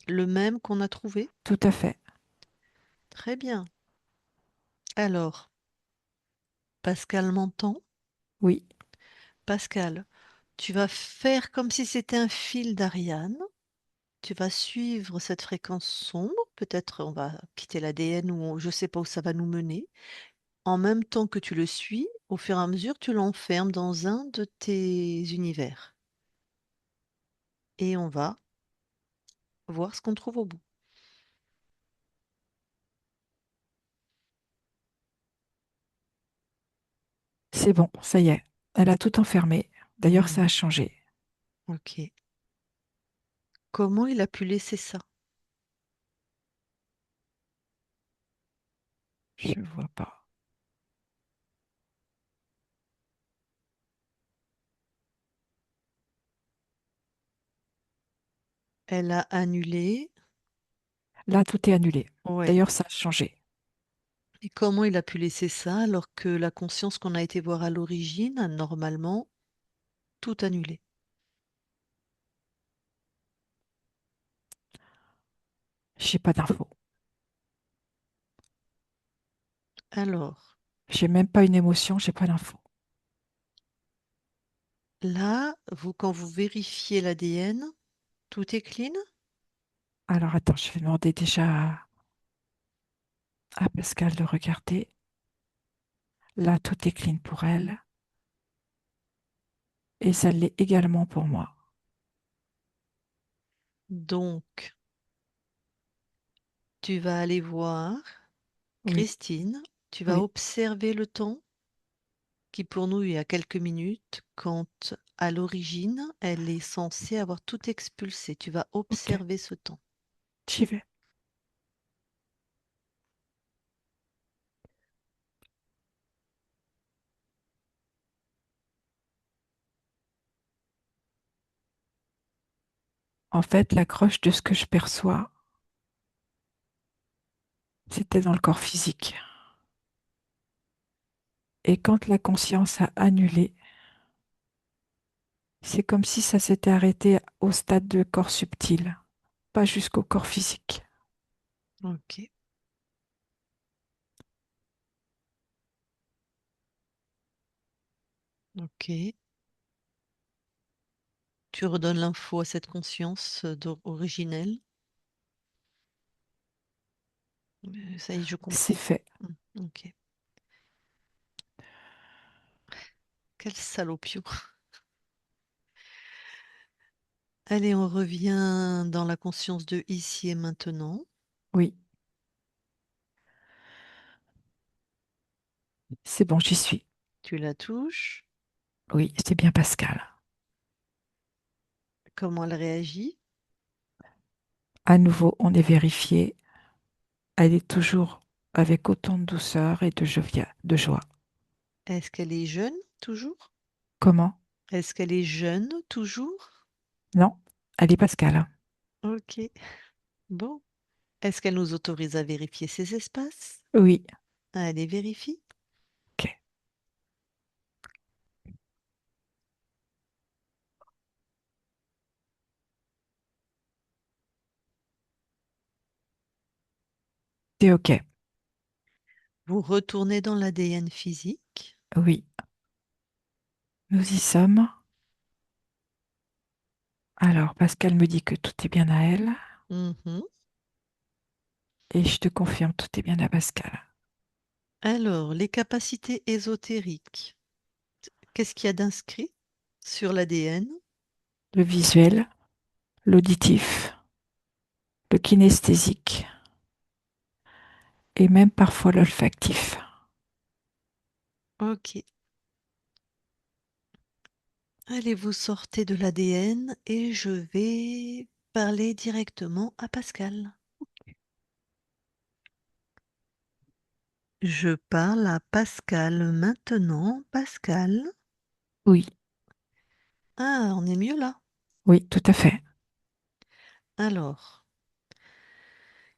Le même qu'on a trouvé? Tout à fait. Très bien. Alors, Pascal m'entend? Oui, Pascal, tu vas faire comme si c'était un fil d'Ariane. tu vas suivre cette fréquence sombre. Peut-être on va quitter l'ADN ou je ne sais pas où ça va nous mener. En même temps que tu le suis, au fur et à mesure, tu l'enfermes dans un de tes univers. Et on va voir ce qu'on trouve au bout. C'est bon, ça y est. Elle a tout enfermé. D'ailleurs, ça Hmm, a changé. ok. Comment il a pu laisser ça? Je vois pas. Elle a annulé. Là, tout est annulé. Ouais. D'ailleurs, ça a changé. Et comment il a pu laisser ça alors que la conscience qu'on a été voir à l'origine a normalement tout annulé? J'ai pas d'infos. Alors, J'ai même pas une émotion, j'ai pas d'infos. là, quand vous vérifiez l'ADN, tout est clean? Alors attends, je vais demander déjà à Pascal de regarder. Là, tout est clean pour elle. Et ça l'est également pour moi. Donc, tu vas aller voir Oui, Christine, tu vas oui, observer le temps qui pour nous est à quelques minutes quand à l'origine, elle est censée avoir tout expulsé. Tu vas ok, observer ce temps. j'y vais. En fait, la croche de ce que je perçois, c'était dans le corps physique. Et quand la conscience a annulé, c'est comme si ça s'était arrêté au stade de corps subtil, pas jusqu'au corps physique. Ok, ok. Tu redonnes l'info à cette conscience originelle. Ça y est, je C'est comprends. fait. Ok. Quel salopio. Allez, on revient dans la conscience de ici et maintenant. Oui, c'est bon, j'y suis. Tu la touches. Oui, c'est bien Pascal. Comment elle réagit? À nouveau, on est vérifié. Elle est toujours avec autant de douceur et de joie. Est-ce qu'elle est jeune toujours? Comment? Est-ce qu'elle est jeune toujours? Non, elle est Pascal. Ok. Bon. Est-ce qu'elle nous autorise à vérifier ces espaces? Oui, Allez, vérifie. ok. C'est ok. Vous retournez dans l'ADN physique. Oui, nous y sommes. Alors, Pascal me dit que tout est bien à elle. Mhm. Et je te confirme, tout est bien à Pascal. Alors, les capacités ésotériques. Qu'est-ce qu'il y a d'inscrit sur l'ADN? Le visuel, l'auditif, le kinesthésique et même parfois l'olfactif. Ok. Allez, vous sortez de l'ADN et je vais parler directement à Pascal. Je parle à Pascal maintenant. Pascal. Oui, Ah, on est mieux là. oui, tout à fait. Alors,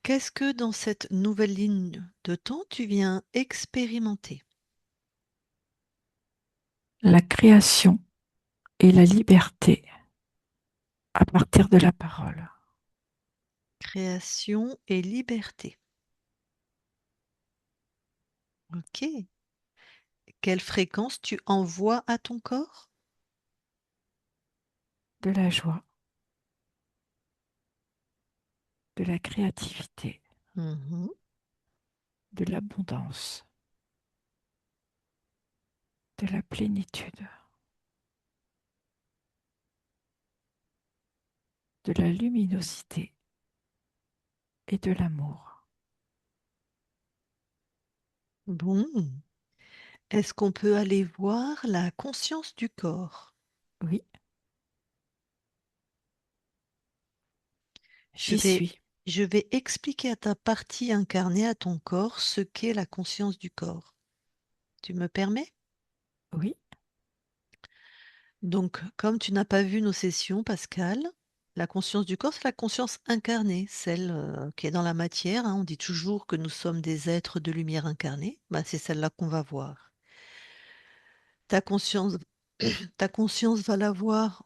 qu'est-ce que dans cette nouvelle ligne de temps tu viens expérimenter? La création et la liberté à partir de la parole. Création et liberté. Ok. Quelle fréquence tu envoies à ton corps? De la joie. de la créativité, Mhm. de l'abondance, de la plénitude, de la luminosité et de l'amour. Bon. Est-ce qu'on peut aller voir la conscience du corps? Oui, Je j'y vais, suis. je vais expliquer à ta partie incarnée, à ton corps, ce qu'est la conscience du corps. Tu me permets? Oui, Donc, comme tu n'as pas vu nos sessions, Pascal, la conscience du corps, c'est la conscience incarnée, celle qui est dans la matière, hein. On dit toujours que nous sommes des êtres de lumière incarnés. Bah, c'est celle-là qu'on va voir. Ta conscience, ta conscience va la voir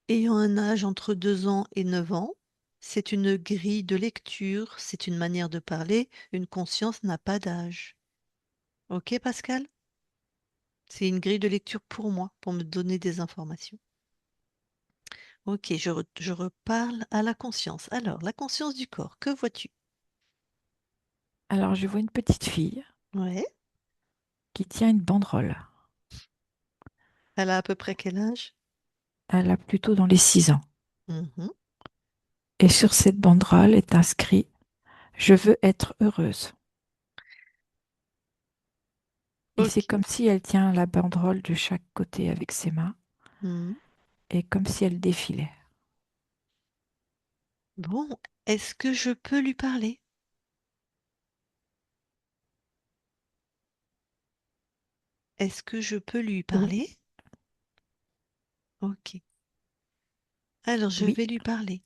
ayant un âge entre 2 ans et 9 ans. C'est une grille de lecture, c'est une manière de parler. Une conscience n'a pas d'âge. Ok, Pascal? C'est une grille de lecture pour moi, pour me donner des informations. Ok, je reparle à la conscience. Alors, la conscience du corps, que vois-tu? alors je vois une petite fille Ouais. qui tient une banderole. Elle a à peu près quel âge? Elle a plutôt dans les 6 ans. Mhm. Et sur cette banderole est inscrit: Je veux être heureuse. Et c'est Ok. comme si elle tient la banderole de chaque côté avec ses mains Mhm. et comme si elle défilait. Bon, est-ce que je peux lui parler? Est-ce que je peux lui Oui, parler? Ok. Alors, je oui, vais lui parler.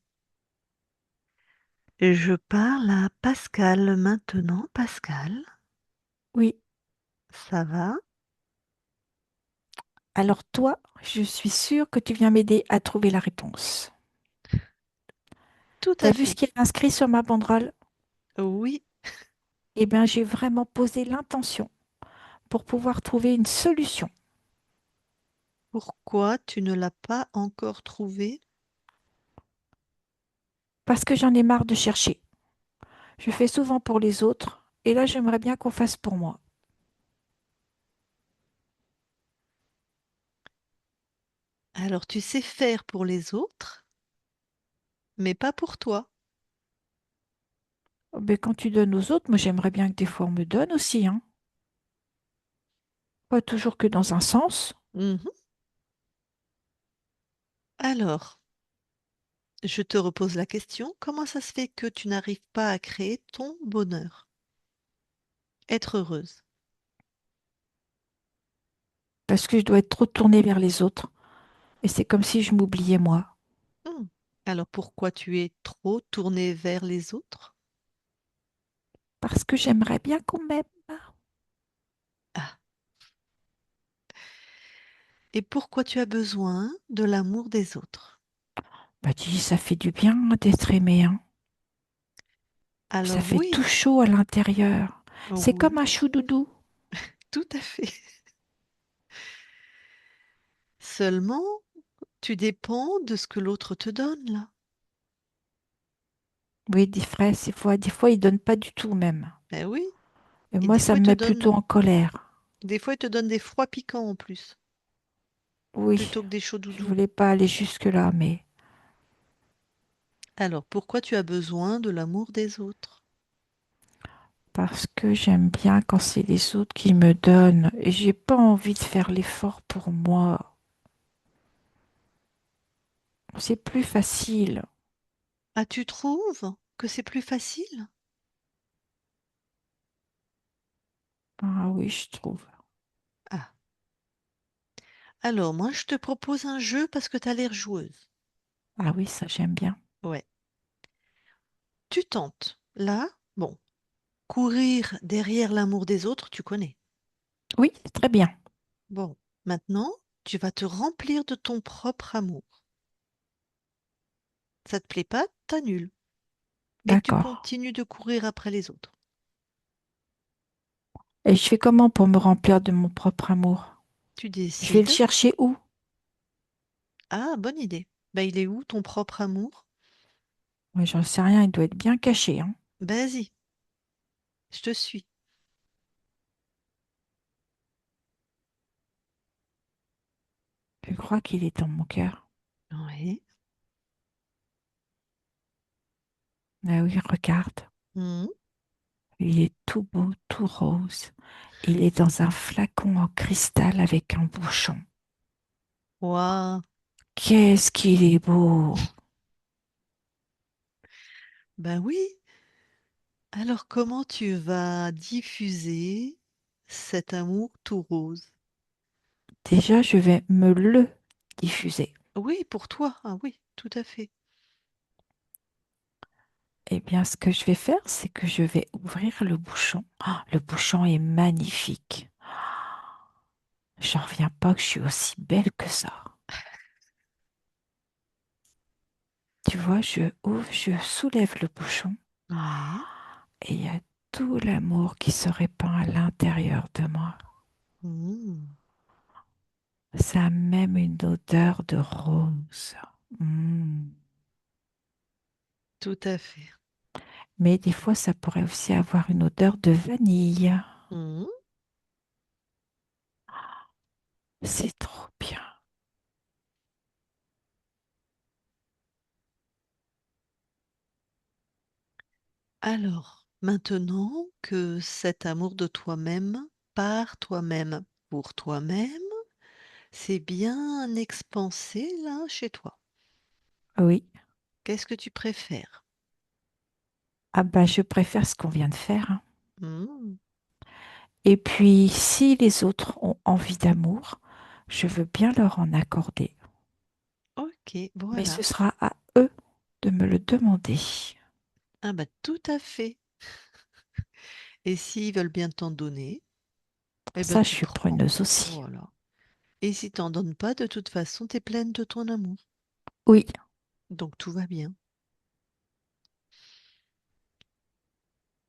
Je parle à Pascal maintenant. Pascal, oui. ça va? Alors toi, je suis sûre que tu viens m'aider à trouver la réponse. Tout T'as à vu ce fait. qui est inscrit sur ma banderole? Oui. Eh bien, j'ai vraiment posé l'intention pour pouvoir trouver une solution. Pourquoi tu ne l'as pas encore trouvé? Parce que j'en ai marre de chercher. Je fais souvent pour les autres et là, j'aimerais bien qu'on fasse pour moi. Alors, tu sais faire pour les autres, mais pas pour toi. Oh, ben, quand tu donnes aux autres, moi, j'aimerais bien que des fois on me donne aussi, hein. Pas toujours que dans un sens. Mhm. Alors, je te repose la question. Comment ça se fait que tu n'arrives pas à créer ton bonheur? Être heureuse. Parce que je dois être trop tournée vers les autres. Et c'est comme si je m'oubliais moi. Hmm. Alors, pourquoi tu es trop tournée vers les autres? Parce que j'aimerais bien qu'on m'aime. Ah. Et pourquoi tu as besoin de l'amour des autres? Bah dis, ça fait du bien d'être aimé, hein. Ça Alors fait tout oui, chaud à l'intérieur. C'est oui, comme un chou doudou. tout à fait. Seulement, tu dépends de ce que l'autre te donne, là. Oui, des fois, ils donnent pas du tout même. Ben oui. Et Et moi, ça me met plutôt en colère. des fois, il te donne des froids piquants en plus, Oui, plutôt que des chauds je doudous. voulais pas aller jusque-là, mais Alors, pourquoi tu as besoin de l'amour des autres? parce que j'aime bien quand c'est les autres qui me donnent et j'ai pas envie de faire l'effort pour moi. C'est plus facile. Ah, tu trouves que c'est plus facile? Ah oui, je trouve. Ah. Alors, moi, je te propose un jeu parce que tu as l'air joueuse. Ah oui, ça j'aime bien. Ouais. Tu tentes. Là, bon, courir derrière l'amour des autres, tu connais. Oui, très bien. Bon, maintenant, tu vas te remplir de ton propre amour. Ça te plaît pas, t'annules. Et tu D'accord. continues de courir après les autres. Et je fais comment pour me remplir de mon propre amour? Tu Je vais le décides. chercher où? Ah, bonne idée. Ben, il est où ton propre amour? Ouais, j'en sais rien, il doit être bien caché, hein. Vas-y, je te suis. Je crois qu'il est dans mon cœur. Oui. Ah oui, regarde. Mhm. Il est tout beau, tout rose. Il est dans un flacon en cristal avec un bouchon. Waouh. Qu'est-ce qu'il est beau! Ben oui. Alors, comment tu vas diffuser cet amour tout rose? Déjà, je vais me le diffuser. Oui, pour toi. Ah oui, tout à fait. Eh bien, ce que je vais faire, c'est que je vais ouvrir le bouchon. Ah, le bouchon est magnifique. J'en reviens pas que je suis aussi belle que ça. Tu vois, je ouvre, je soulève le bouchon Oui. et il y a tout l'amour qui se répand à l'intérieur de moi. Mhm. Ça a même une odeur de rose. Mm. Tout à fait. Mais des fois, ça pourrait aussi avoir une odeur de vanille. Mhm. C'est trop bien. Alors, maintenant que cet amour de toi-même, par toi-même, pour toi-même, c'est bien expansé là chez toi. Oui. Qu'est-ce que tu préfères? Ah bah, je préfère ce qu'on vient de faire, hein. Mhm. Et puis, si les autres ont envie d'amour, je veux bien leur en accorder. Ok, Mais voilà. ce sera à eux de me le demander. Ah bah tout à fait. Et s'ils veulent bien t'en donner, eh ben Ça, je tu suis prends. preneuse aussi. Voilà. Et si t'en donnes pas, de toute façon, t'es pleine de ton amour. Oui, Donc tout va bien.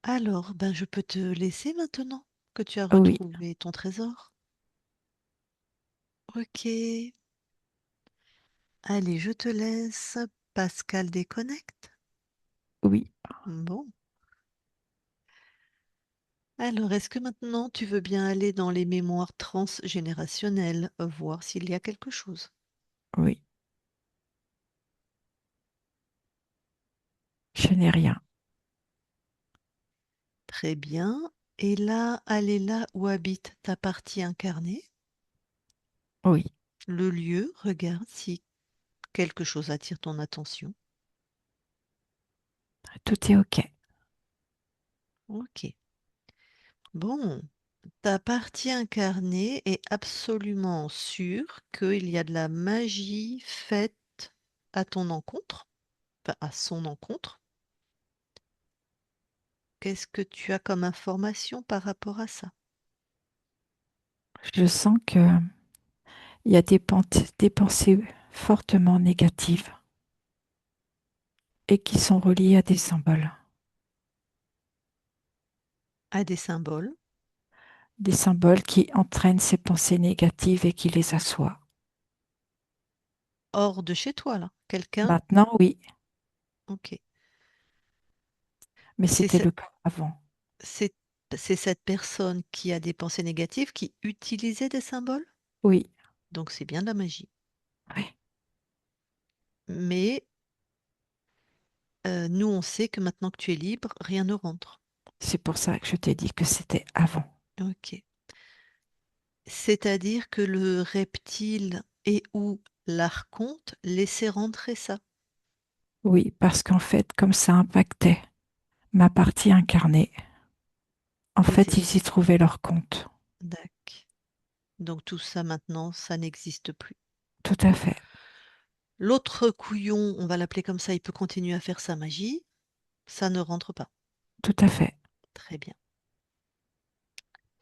Alors, ben je peux te laisser maintenant que tu as oui, retrouvé ton trésor. Ok. Allez, je te laisse. Pascal déconnecte. oui, Bon. Alors, est-ce que maintenant tu veux bien aller dans les mémoires transgénérationnelles, voir s'il y a quelque chose? oui. Je n'ai rien. Très bien. Et là, aller là où habite ta partie incarnée. Oui, Le lieu, regarde si quelque chose attire ton attention. tout est OK. Ok. Bon, ta partie incarnée est absolument sûre qu'il y a de la magie faite à ton encontre, enfin à son encontre. Qu'est-ce que tu as comme information par rapport à ça? Je sens que il y a des pensées fortement négatives et qui sont reliées à des symboles. À des symboles? Des symboles qui entraînent ces pensées négatives et qui les assoient. Hors de chez toi, là. Quelqu'un? Maintenant, oui, Ok. mais C'est c'était ce- le cas avant. c'est- c'est cette personne qui a des pensées négatives qui utilisait des symboles? Oui, Donc c'est bien de la magie. oui. Mais nous, on sait que maintenant que tu es libre, rien ne rentre. C'est pour ça que je t'ai dit que c'était avant. Ok. C'est-à-dire que le reptile et ou l'archonte laissaient rentrer ça. Oui, parce qu'en fait, comme ça impactait ma partie incarnée, en Et fait, ils y trouvaient leur compte. Dac. Donc tout ça maintenant, ça n'existe plus. Tout à fait, L'autre couillon, on va l'appeler comme ça, il peut continuer à faire sa magie. Ça ne rentre pas. tout à fait. Très bien.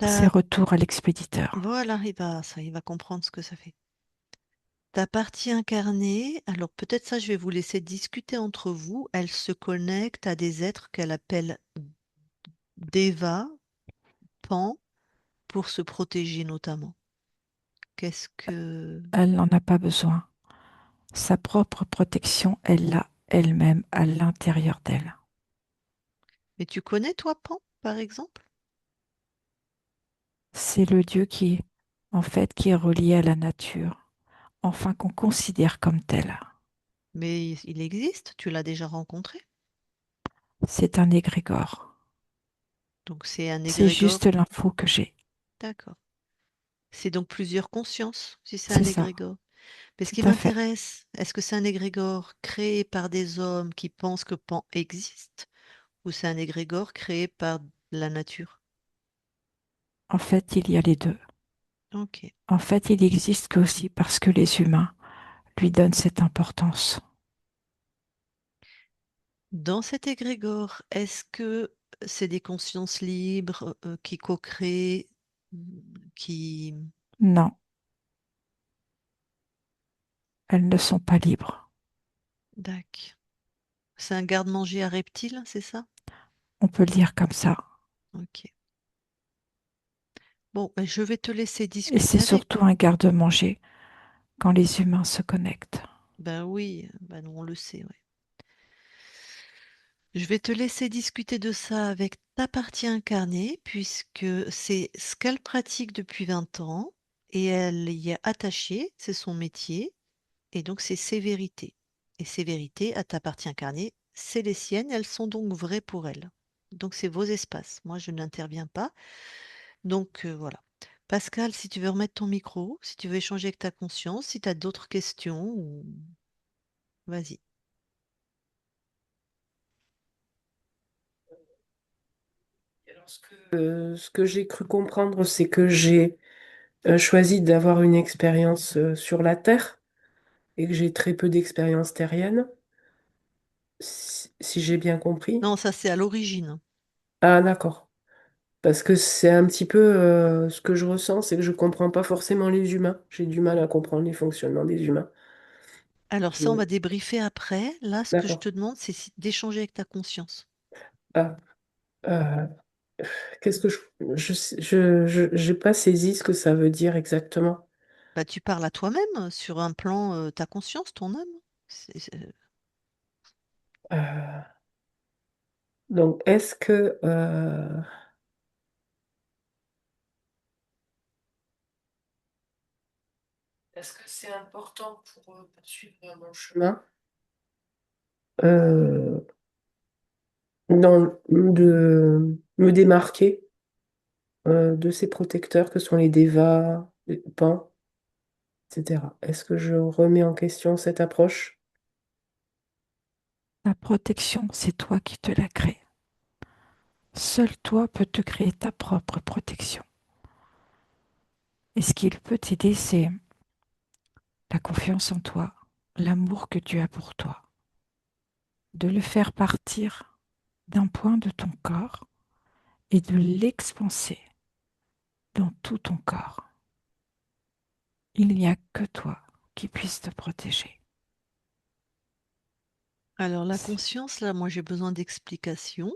C'est Ta- retour à l'expéditeur. Voilà, il va comprendre ce que ça fait. Ta partie incarnée, alors peut-être ça, je vais vous laisser discuter entre vous. Elle se connecte à des êtres qu'elle appelle Deva, Pan, pour se protéger notamment. Qu'est-ce que... Elle n'en a pas besoin. Sa propre protection, elle l'a. elle-même à l'intérieur d'elle. Mais tu connais, toi, Pan, par exemple? C'est le Dieu qui, en fait, qui est relié à la nature, enfin qu'on considère comme tel. Mais il existe, tu l'as déjà rencontré. C'est un égrégore. Donc c'est un C'est égrégore. juste l'info que j'ai. D'accord. C'est donc plusieurs consciences, si c'est un C'est ça, égrégore. Mais ce tout qui à fait. m'intéresse, est-ce que c'est un égrégore créé par des hommes qui pensent que Pan existe, ou c'est un égrégore créé par la nature? En fait, il y a les deux. Ok. En fait, il existe que aussi parce que les humains lui donnent cette importance. Dans cet égrégore, est-ce que c'est des consciences libres qui co-créent, qui... Non, elles ne sont pas libres. Dac. C'est un garde-manger à reptiles, c'est ça? On peut le dire comme ça. Ok. Bon, ben, je vais te laisser Et c'est discuter avec. surtout un garde-manger quand les humains se connectent. Ben oui, ben non, on le sait, ouais. Je vais te laisser discuter de ça avec ta partie incarnée, puisque c'est ce qu'elle pratique depuis 20 ans et elle y est attachée, c'est son métier, et donc c'est ses vérités. Et ces vérités, à ta partie incarnée, c'est les siennes, elles sont donc vraies pour elle. Donc c'est vos espaces. Moi, je n'interviens pas. Donc voilà. Pascal, si tu veux remettre ton micro, si tu veux échanger avec ta conscience, si tu as d'autres questions, vas-y. Alors, ce que j'ai cru comprendre, c'est que j'ai choisi d'avoir une expérience sur la Terre et que j'ai très peu d'expérience terrienne, si j'ai bien compris. Non, ça c'est à l'origine. Ah, d'accord. Parce que c'est un petit peu ce que je ressens, c'est que je comprends pas forcément les humains. J'ai du mal à comprendre les fonctionnements des humains. Alors ça, on Je- va débriefer après. Là, ce que je te D'accord. demande, c'est d'échanger avec ta conscience. Ah, euh, qu'est-ce que j'ai pas saisi ce que ça veut dire exactement. Bah, tu parles à toi-même sur un plan, ta conscience, ton âme. Euh, donc, est-ce que c'est important pour poursuivre mon chemin euh, de me démarquer de ces protecteurs que sont les dévas, les pans, etc. Est-ce que je remets en question cette approche? La protection, c'est toi qui te la crées. Seul toi peux te créer ta propre protection. Et ce qui peut t'aider, c'est la confiance en toi, l'amour que tu as pour toi, de le faire partir d'un point de ton corps et de l'expanser dans tout ton corps. Il n'y a que toi qui puisse te protéger. Alors la conscience, là, moi j'ai besoin d'explications.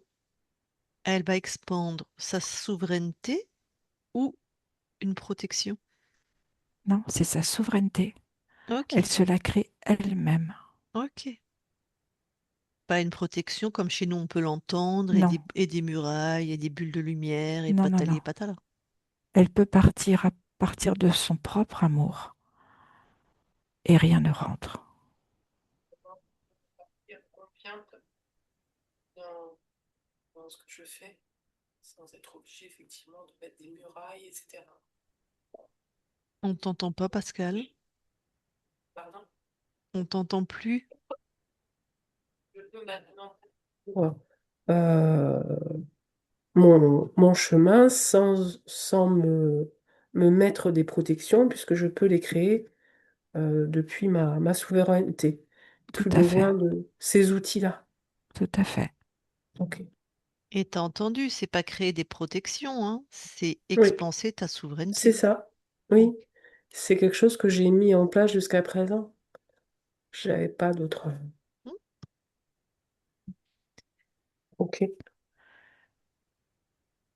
Elle va expandre sa souveraineté ou une protection. Non, c'est sa souveraineté. Elle Ok, se la crée elle-même. ok. Pas une protection comme chez nous on peut l'entendre, Non, et des murailles, et des bulles de lumière, et non, non, patali non. et patala. Elle peut partir à partir de son propre amour et rien ne rentre. Être confiante dans, dans ce que je fais, sans être obligée effectivement de mettre des murailles, etc. On t'entend pas, Pascal? Pardon? On t'entend plus? Je peux maintenant poursuivre, euh, mon chemin sans me mettre des protections, puisque je peux les créer depuis ma souveraineté. Tout Plus à fait, besoin de ces outils-là. tout à fait. Ok. Et t'as entendu, c'est pas créer des protections, hein, c'est Oui, expanser ta c'est souveraineté. ça. Mm. Oui, c'est quelque chose que j'ai mis en place jusqu'à présent. J'avais pas d'autre. Mm. Ok.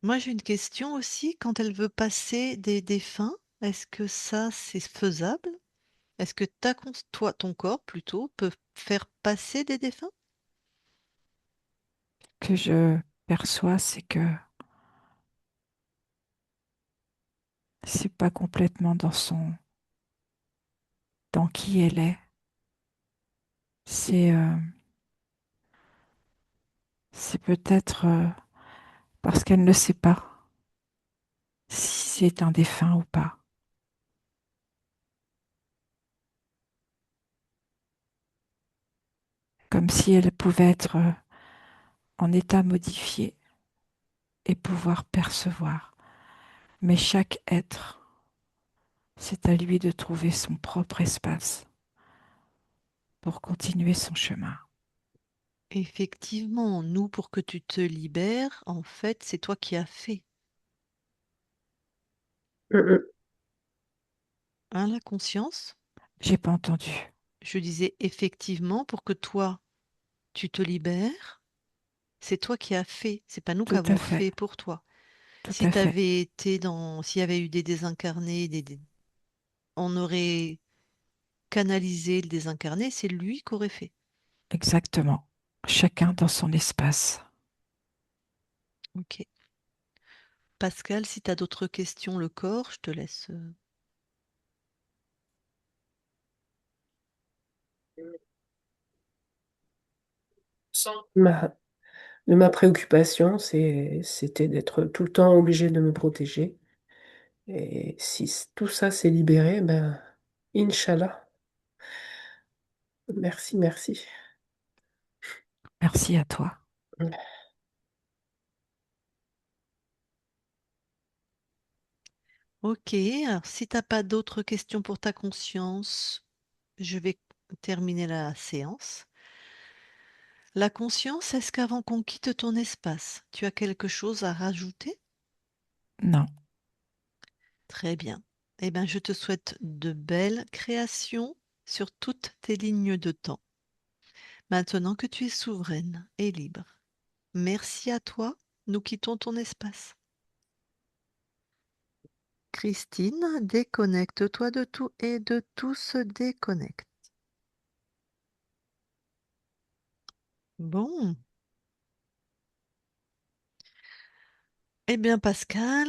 Moi, j'ai une question aussi. Quand elle veut passer des défunts, est-ce que ça, c'est faisable? Est-ce que toi, ton corps plutôt, peut faire passer des défunts? Que je perçois, c'est que c'est pas complètement dans qui elle est. C'est, c'est peut-être parce qu'elle ne sait pas si c'est un défunt ou pas. Comme si elle pouvait être en état modifié et pouvoir percevoir. Mais chaque être, c'est à lui de trouver son propre espace pour continuer son chemin. Effectivement, nous, pour que tu te libères, en fait, c'est toi qui as fait. Mm, Hein, la conscience? J'ai pas entendu. Je disais effectivement, pour que toi, tu te libères, c'est toi qui as fait. C'est pas nous qui Tout à avons fait, fait pour toi. tout Si à tu fait, avais été s'il y avait eu des désincarnés, on aurait canalisé le désincarné, c'est lui qui aurait fait. exactement. Chacun dans son espace. Ok. Pascal, si tu as d'autres questions, le corps, je te laisse. Ma, ma préoccupation, c'était d'être tout le temps obligé de me protéger. Et si tout ça s'est libéré, ben, Inch'Allah. Merci, merci. Merci à toi. Ok, alors si t'as pas d'autres questions pour ta conscience, je vais terminer la séance. La conscience, est-ce qu'avant qu'on quitte ton espace, tu as quelque chose à rajouter? Non, Très bien. Eh bien, je te souhaite de belles créations sur toutes tes lignes de temps. Maintenant que tu es souveraine et libre. Merci à toi, nous quittons ton espace. Christine, déconnecte-toi de tout et de tout se déconnecte. Bon, eh bien Pascal,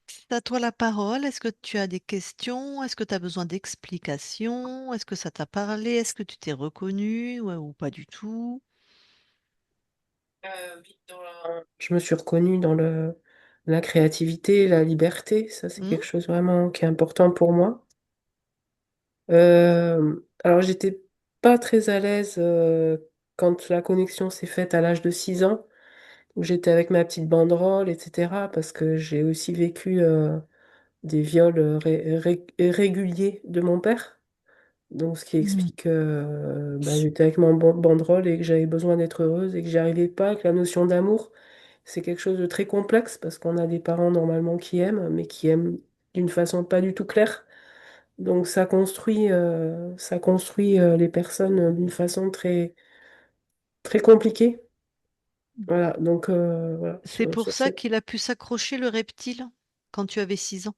c'est à toi la parole. Est-ce que tu as des questions? Est-ce que tu as besoin d'explications? Est-ce que ça t'a parlé? Est-ce que tu t'es reconnu ou pas du tout? Oui, je me suis reconnue dans la créativité, la liberté. Ça, c'est Hmm. quelque chose vraiment qui est important pour moi. Alors, j'étais pas très à l'aise quand la connexion s'est faite à l'âge de 6 ans, où j'étais avec ma petite banderole, etc., parce que j'ai aussi vécu des viols réguliers de mon père. Donc, ce qui hmm, explique que bah, j'étais avec mon banderole et que j'avais besoin d'être heureuse et que j'y arrivais pas, que la notion d'amour, c'est quelque chose de très complexe parce qu'on a des parents normalement qui aiment, mais qui aiment d'une façon pas du tout claire. Donc, ça construit les personnes d'une façon très, très compliquée. Voilà, donc voilà, C'est pour sur ça cette... qu'il a pu s'accrocher le reptile quand tu avais 6 ans.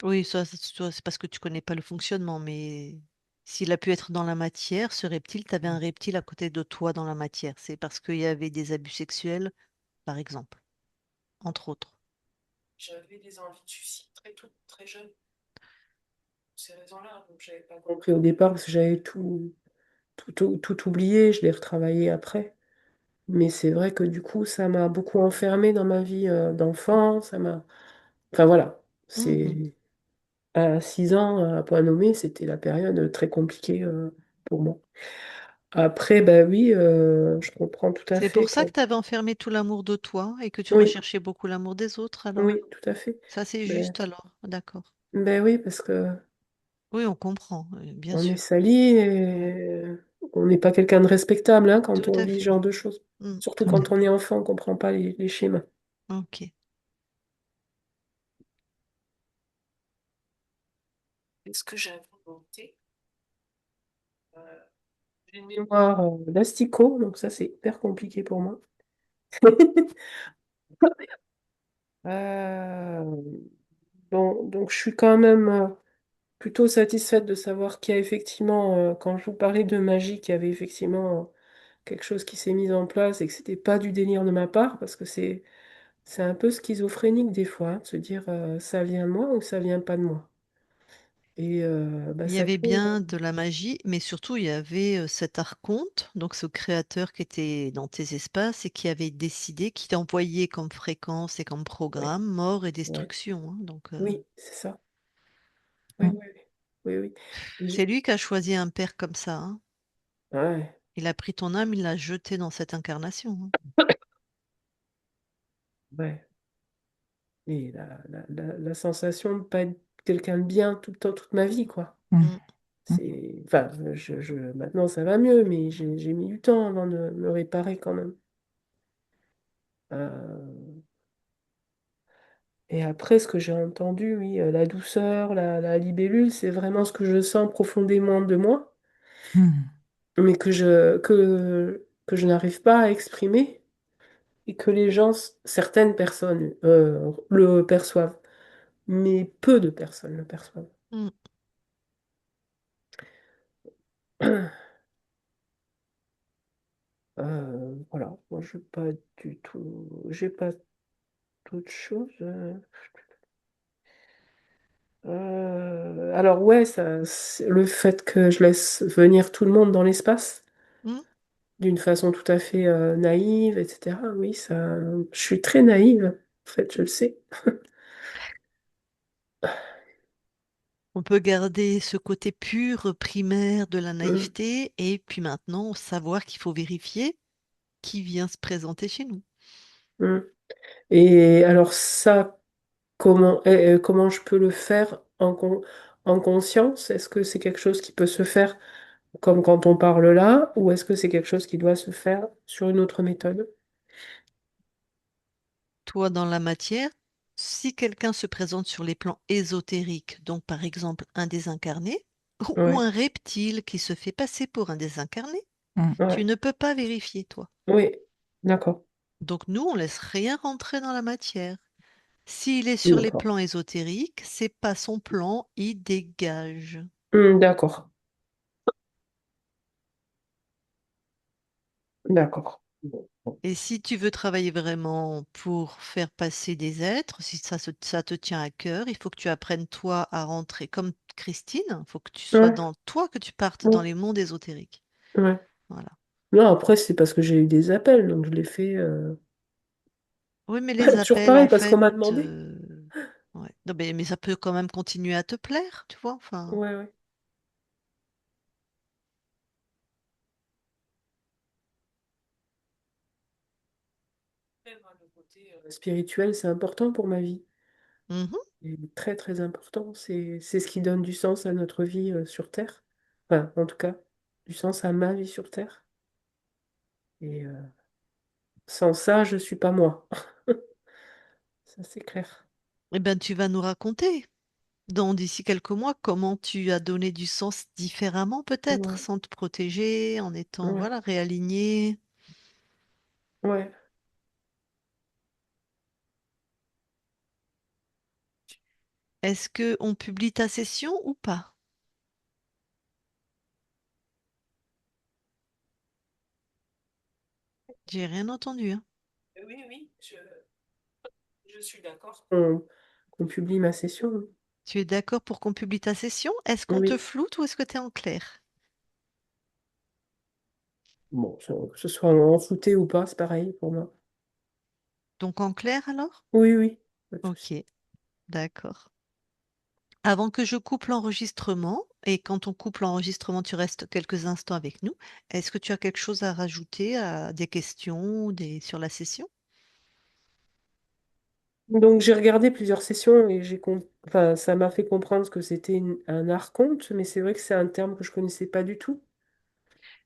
Oui, ça, c'est parce que tu connais pas le fonctionnement, mais s'il a pu être dans la matière, ce reptile, tu avais un reptile à côté de toi dans la matière. C'est parce qu'il y avait des abus sexuels, par exemple, entre autres. J'avais des envies de suicide très tôt, très jeune, pour ces raisons-là. Donc, j'avais pas compris au départ parce que j'avais tout oublié, je l'ai retravaillé après. Mais c'est vrai que du coup, ça m'a beaucoup enfermée dans ma vie d'enfant. Ça m'a... Enfin voilà, Mhm. c'est à 6 ans, à point nommé, c'était la période très compliquée pour moi. Après, bah oui, je comprends tout à C'est fait pour ça que... que tu avais enfermé tout l'amour de toi et que tu Oui, recherchais beaucoup l'amour des autres, alors. oui, tout à fait. Ça, c'est Ben, juste alors. D'accord. ben oui, parce que Oui, on comprend, bien on est sûr. sali Mm. et on n'est pas quelqu'un de respectable hein, quand Tout on à vit ce fait. genre de choses. Surtout Tout à quand on est fait. enfant, on ne comprend pas les schémas. Ok. Est-ce que j'avais inventé j'ai une mémoire d'asticot, donc ça c'est hyper compliqué pour moi. Euh, Bon, donc je suis quand même plutôt satisfaite de savoir qu'il y a effectivement, quand je vous parlais de magie, qu'il y avait effectivement quelque chose qui s'est mis en place et que c'était pas du délire de ma part, parce que c'est un peu schizophrénique des fois, hein, de se dire ça vient de moi ou ça vient pas de moi. Et bah, Il y ça avait crée. bien de la magie, mais surtout il y avait cet archonte, donc ce créateur qui était dans tes espaces et qui avait décidé, qui t'envoyait comme fréquence et comme Ouais, programme mort et ouais. destruction, hein. Donc Oui, c'est ça. Oui, Mm. oui, oui. Oui, oui. c'est lui qui a choisi un père comme ça, hein. Ouais, Il a pris ton âme, il l'a jetée dans cette incarnation, hein. ouais. Et la sensation de ne pas être quelqu'un de bien tout le temps, toute ma vie, quoi. Mm. Mm. Mm. C'est, enfin, maintenant ça va mieux, mais j'ai mis du temps avant de me réparer quand même. Euh, et après, ce que j'ai entendu, oui, la douceur, la libellule, c'est vraiment ce que je sens profondément de moi, Mm. mais que je n'arrive pas à exprimer et que les gens, certaines personnes, le perçoivent, mais peu de personnes le perçoivent. Mm. Voilà, moi j'ai pas d'autre chose. Alors ouais, le fait que je laisse venir tout le monde dans l'espace Mm. d'une façon tout à fait naïve, etc. Oui, ça, je suis très naïve, en fait, je le sais. On peut garder ce côté pur, primaire de la Mm, naïveté, et puis maintenant savoir qu'il faut vérifier qui vient se présenter chez nous. mm. Et alors ça, comment je peux le faire en conscience? Est-ce que c'est quelque chose qui peut se faire comme quand on parle là, ou est-ce que c'est quelque chose qui doit se faire sur une autre méthode? Toi, dans la matière, si quelqu'un se présente sur les plans ésotériques, donc par exemple un désincarné, ou Ouais, un reptile qui se fait passer pour un désincarné, Mm. tu ouais, ne peux pas vérifier, toi. oui, d'accord, Donc nous, on laisse rien rentrer dans la matière. S'il est sur les d'accord. plans ésotériques, c'est pas son plan, il dégage. D'accord, d'accord. Bon, bon. Et si tu veux travailler vraiment pour faire passer des êtres, si ça te tient à cœur, il faut que tu apprennes toi à rentrer comme Christine. Il faut que tu sois Ouais, dans toi, que tu partes dans ouais, les mondes ésotériques. ouais. Voilà. Non, après, c'est parce que j'ai eu des appels, donc je l'ai fait. Oui, mais les Toujours appels, pareil, en parce qu'on fait, m'a demandé. ouais. Non, mais ça peut quand même continuer à te plaire, tu vois. Enfin, Ouais, ouais. Le côté spirituel, c'est important pour ma vie. mhm. Et très, très important. C'est ce qui donne du sens à notre vie sur Terre. Enfin, en tout cas, du sens à ma vie sur Terre. Et sans ça, je suis pas moi. Ça, c'est clair. Eh ben, tu vas nous raconter dans d'ici quelques mois comment tu as donné du sens différemment, peut-être, Ouais, sans te protéger, en étant, ouais, voilà, réaligné. ouais. Est-ce que on publie ta session ou pas? J'ai rien entendu, hein. Oui, oui, je suis d'accord. Qu'on publie ma session. Tu es d'accord pour qu'on publie ta session? Est-ce qu'on te Oui. floute ou est-ce que tu es en clair? Bon, que ce soit en flouté ou pas, c'est pareil pour moi. Donc en clair alors? Oui, oui, pas de souci. Ok, d'accord. Avant que je coupe l'enregistrement, et quand on coupe l'enregistrement, tu restes quelques instants avec nous, est-ce que tu as quelque chose à rajouter, à des questions sur la session? Donc j'ai regardé plusieurs sessions et enfin, ça m'a fait comprendre que c'était un archonte, mais c'est vrai que c'est un terme que je connaissais pas du tout.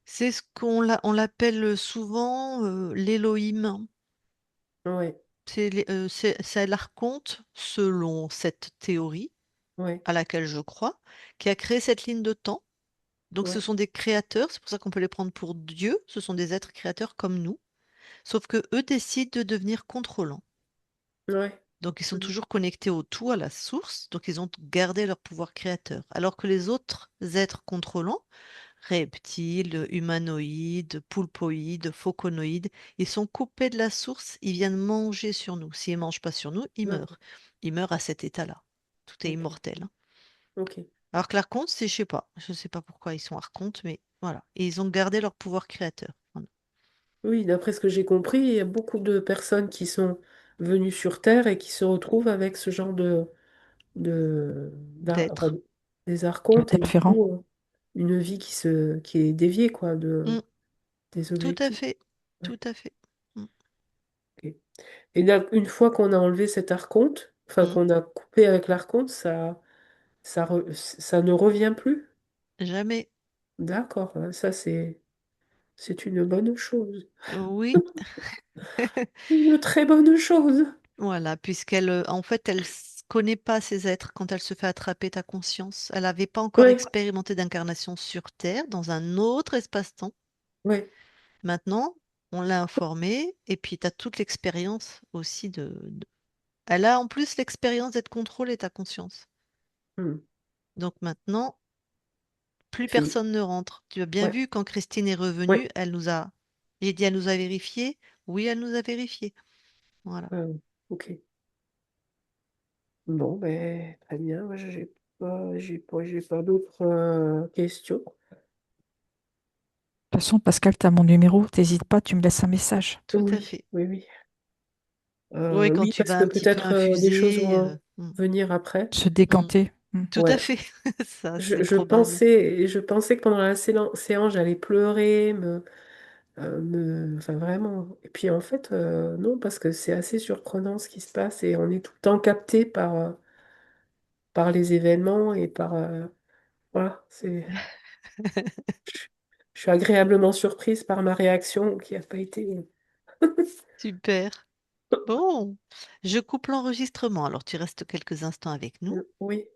C'est ce on l'appelle souvent l'Élohim. Ouais, C'est l'archonte, selon cette théorie ouais, à laquelle je crois, qui a créé cette ligne de temps. Donc ce ouais, sont des créateurs, c'est pour ça qu'on peut les prendre pour Dieu, ce sont des êtres créateurs comme nous, sauf que eux décident de devenir contrôlants. ouais. Donc, ils sont Mhm. toujours connectés au tout, à la source. Donc, ils ont gardé leur pouvoir créateur. Alors que les autres êtres contrôlants, reptiles, humanoïdes, poulpoïdes, fauconoïdes, ils sont coupés de la source, ils viennent manger sur nous. S'ils ne mangent pas sur nous, ils D'accord. meurent. Ils meurent à cet état-là. Tout est Ok. immortel, hein. Ok. Alors que l'archonte, c'est, je sais pas pourquoi ils sont archontes, mais voilà. Et ils ont gardé leur pouvoir créateur. Voilà. Oui, d'après ce que j'ai compris, il y a beaucoup de personnes qui sont venues sur Terre et qui se retrouvent avec ce genre enfin, D'être. des archontes et du D'interférent. coup, une vie qui est déviée, quoi, Mm, des tout à objectifs. fait. Ouais, Tout à fait. Mm, ok. Et là, une fois qu'on a enlevé cet archonte, enfin, mm. qu'on a coupé avec l'archonte, ça ne revient plus. Jamais. D'accord, hein, ça c'est une bonne chose. Oui. Une très bonne chose. Voilà, en fait, elle ne connaît pas ces êtres quand elle se fait attraper ta conscience. Elle n'avait pas encore Oui, expérimenté d'incarnation sur Terre, dans un autre espace-temps. oui. Maintenant, on l'a informée, et puis tu as toute l'expérience aussi Elle a en plus l'expérience d'être contrôlée, ta conscience. Hmm. Donc maintenant, plus Fille. personne ne rentre. Tu as bien Ouais, vu, quand Christine est revenue, ouais. elle nous a... J'ai dit, elle nous a vérifié. Oui, elle nous a vérifié. Voilà. Ok. Bon, ben, très bien. Moi, j'ai pas d'autres questions. De toute façon, Pascal, tu as mon numéro, t'hésites pas, tu me laisses un message. Tout à Oui, fait. oui, oui. Oui, quand Oui, tu parce vas que un petit peu peut-être des choses infuser. vont venir après. Se Mm. décanter. Tout à Ouais. fait. Ça, c'est probable. Je pensais que pendant la séance, j'allais pleurer, enfin vraiment. Et puis en fait, non, parce que c'est assez surprenant ce qui se passe et on est tout le temps capté par les événements et voilà, je, je suis agréablement surprise par ma réaction qui n'a pas été. Super. Bon, je coupe l'enregistrement. Alors, tu restes quelques instants avec nous. Oui.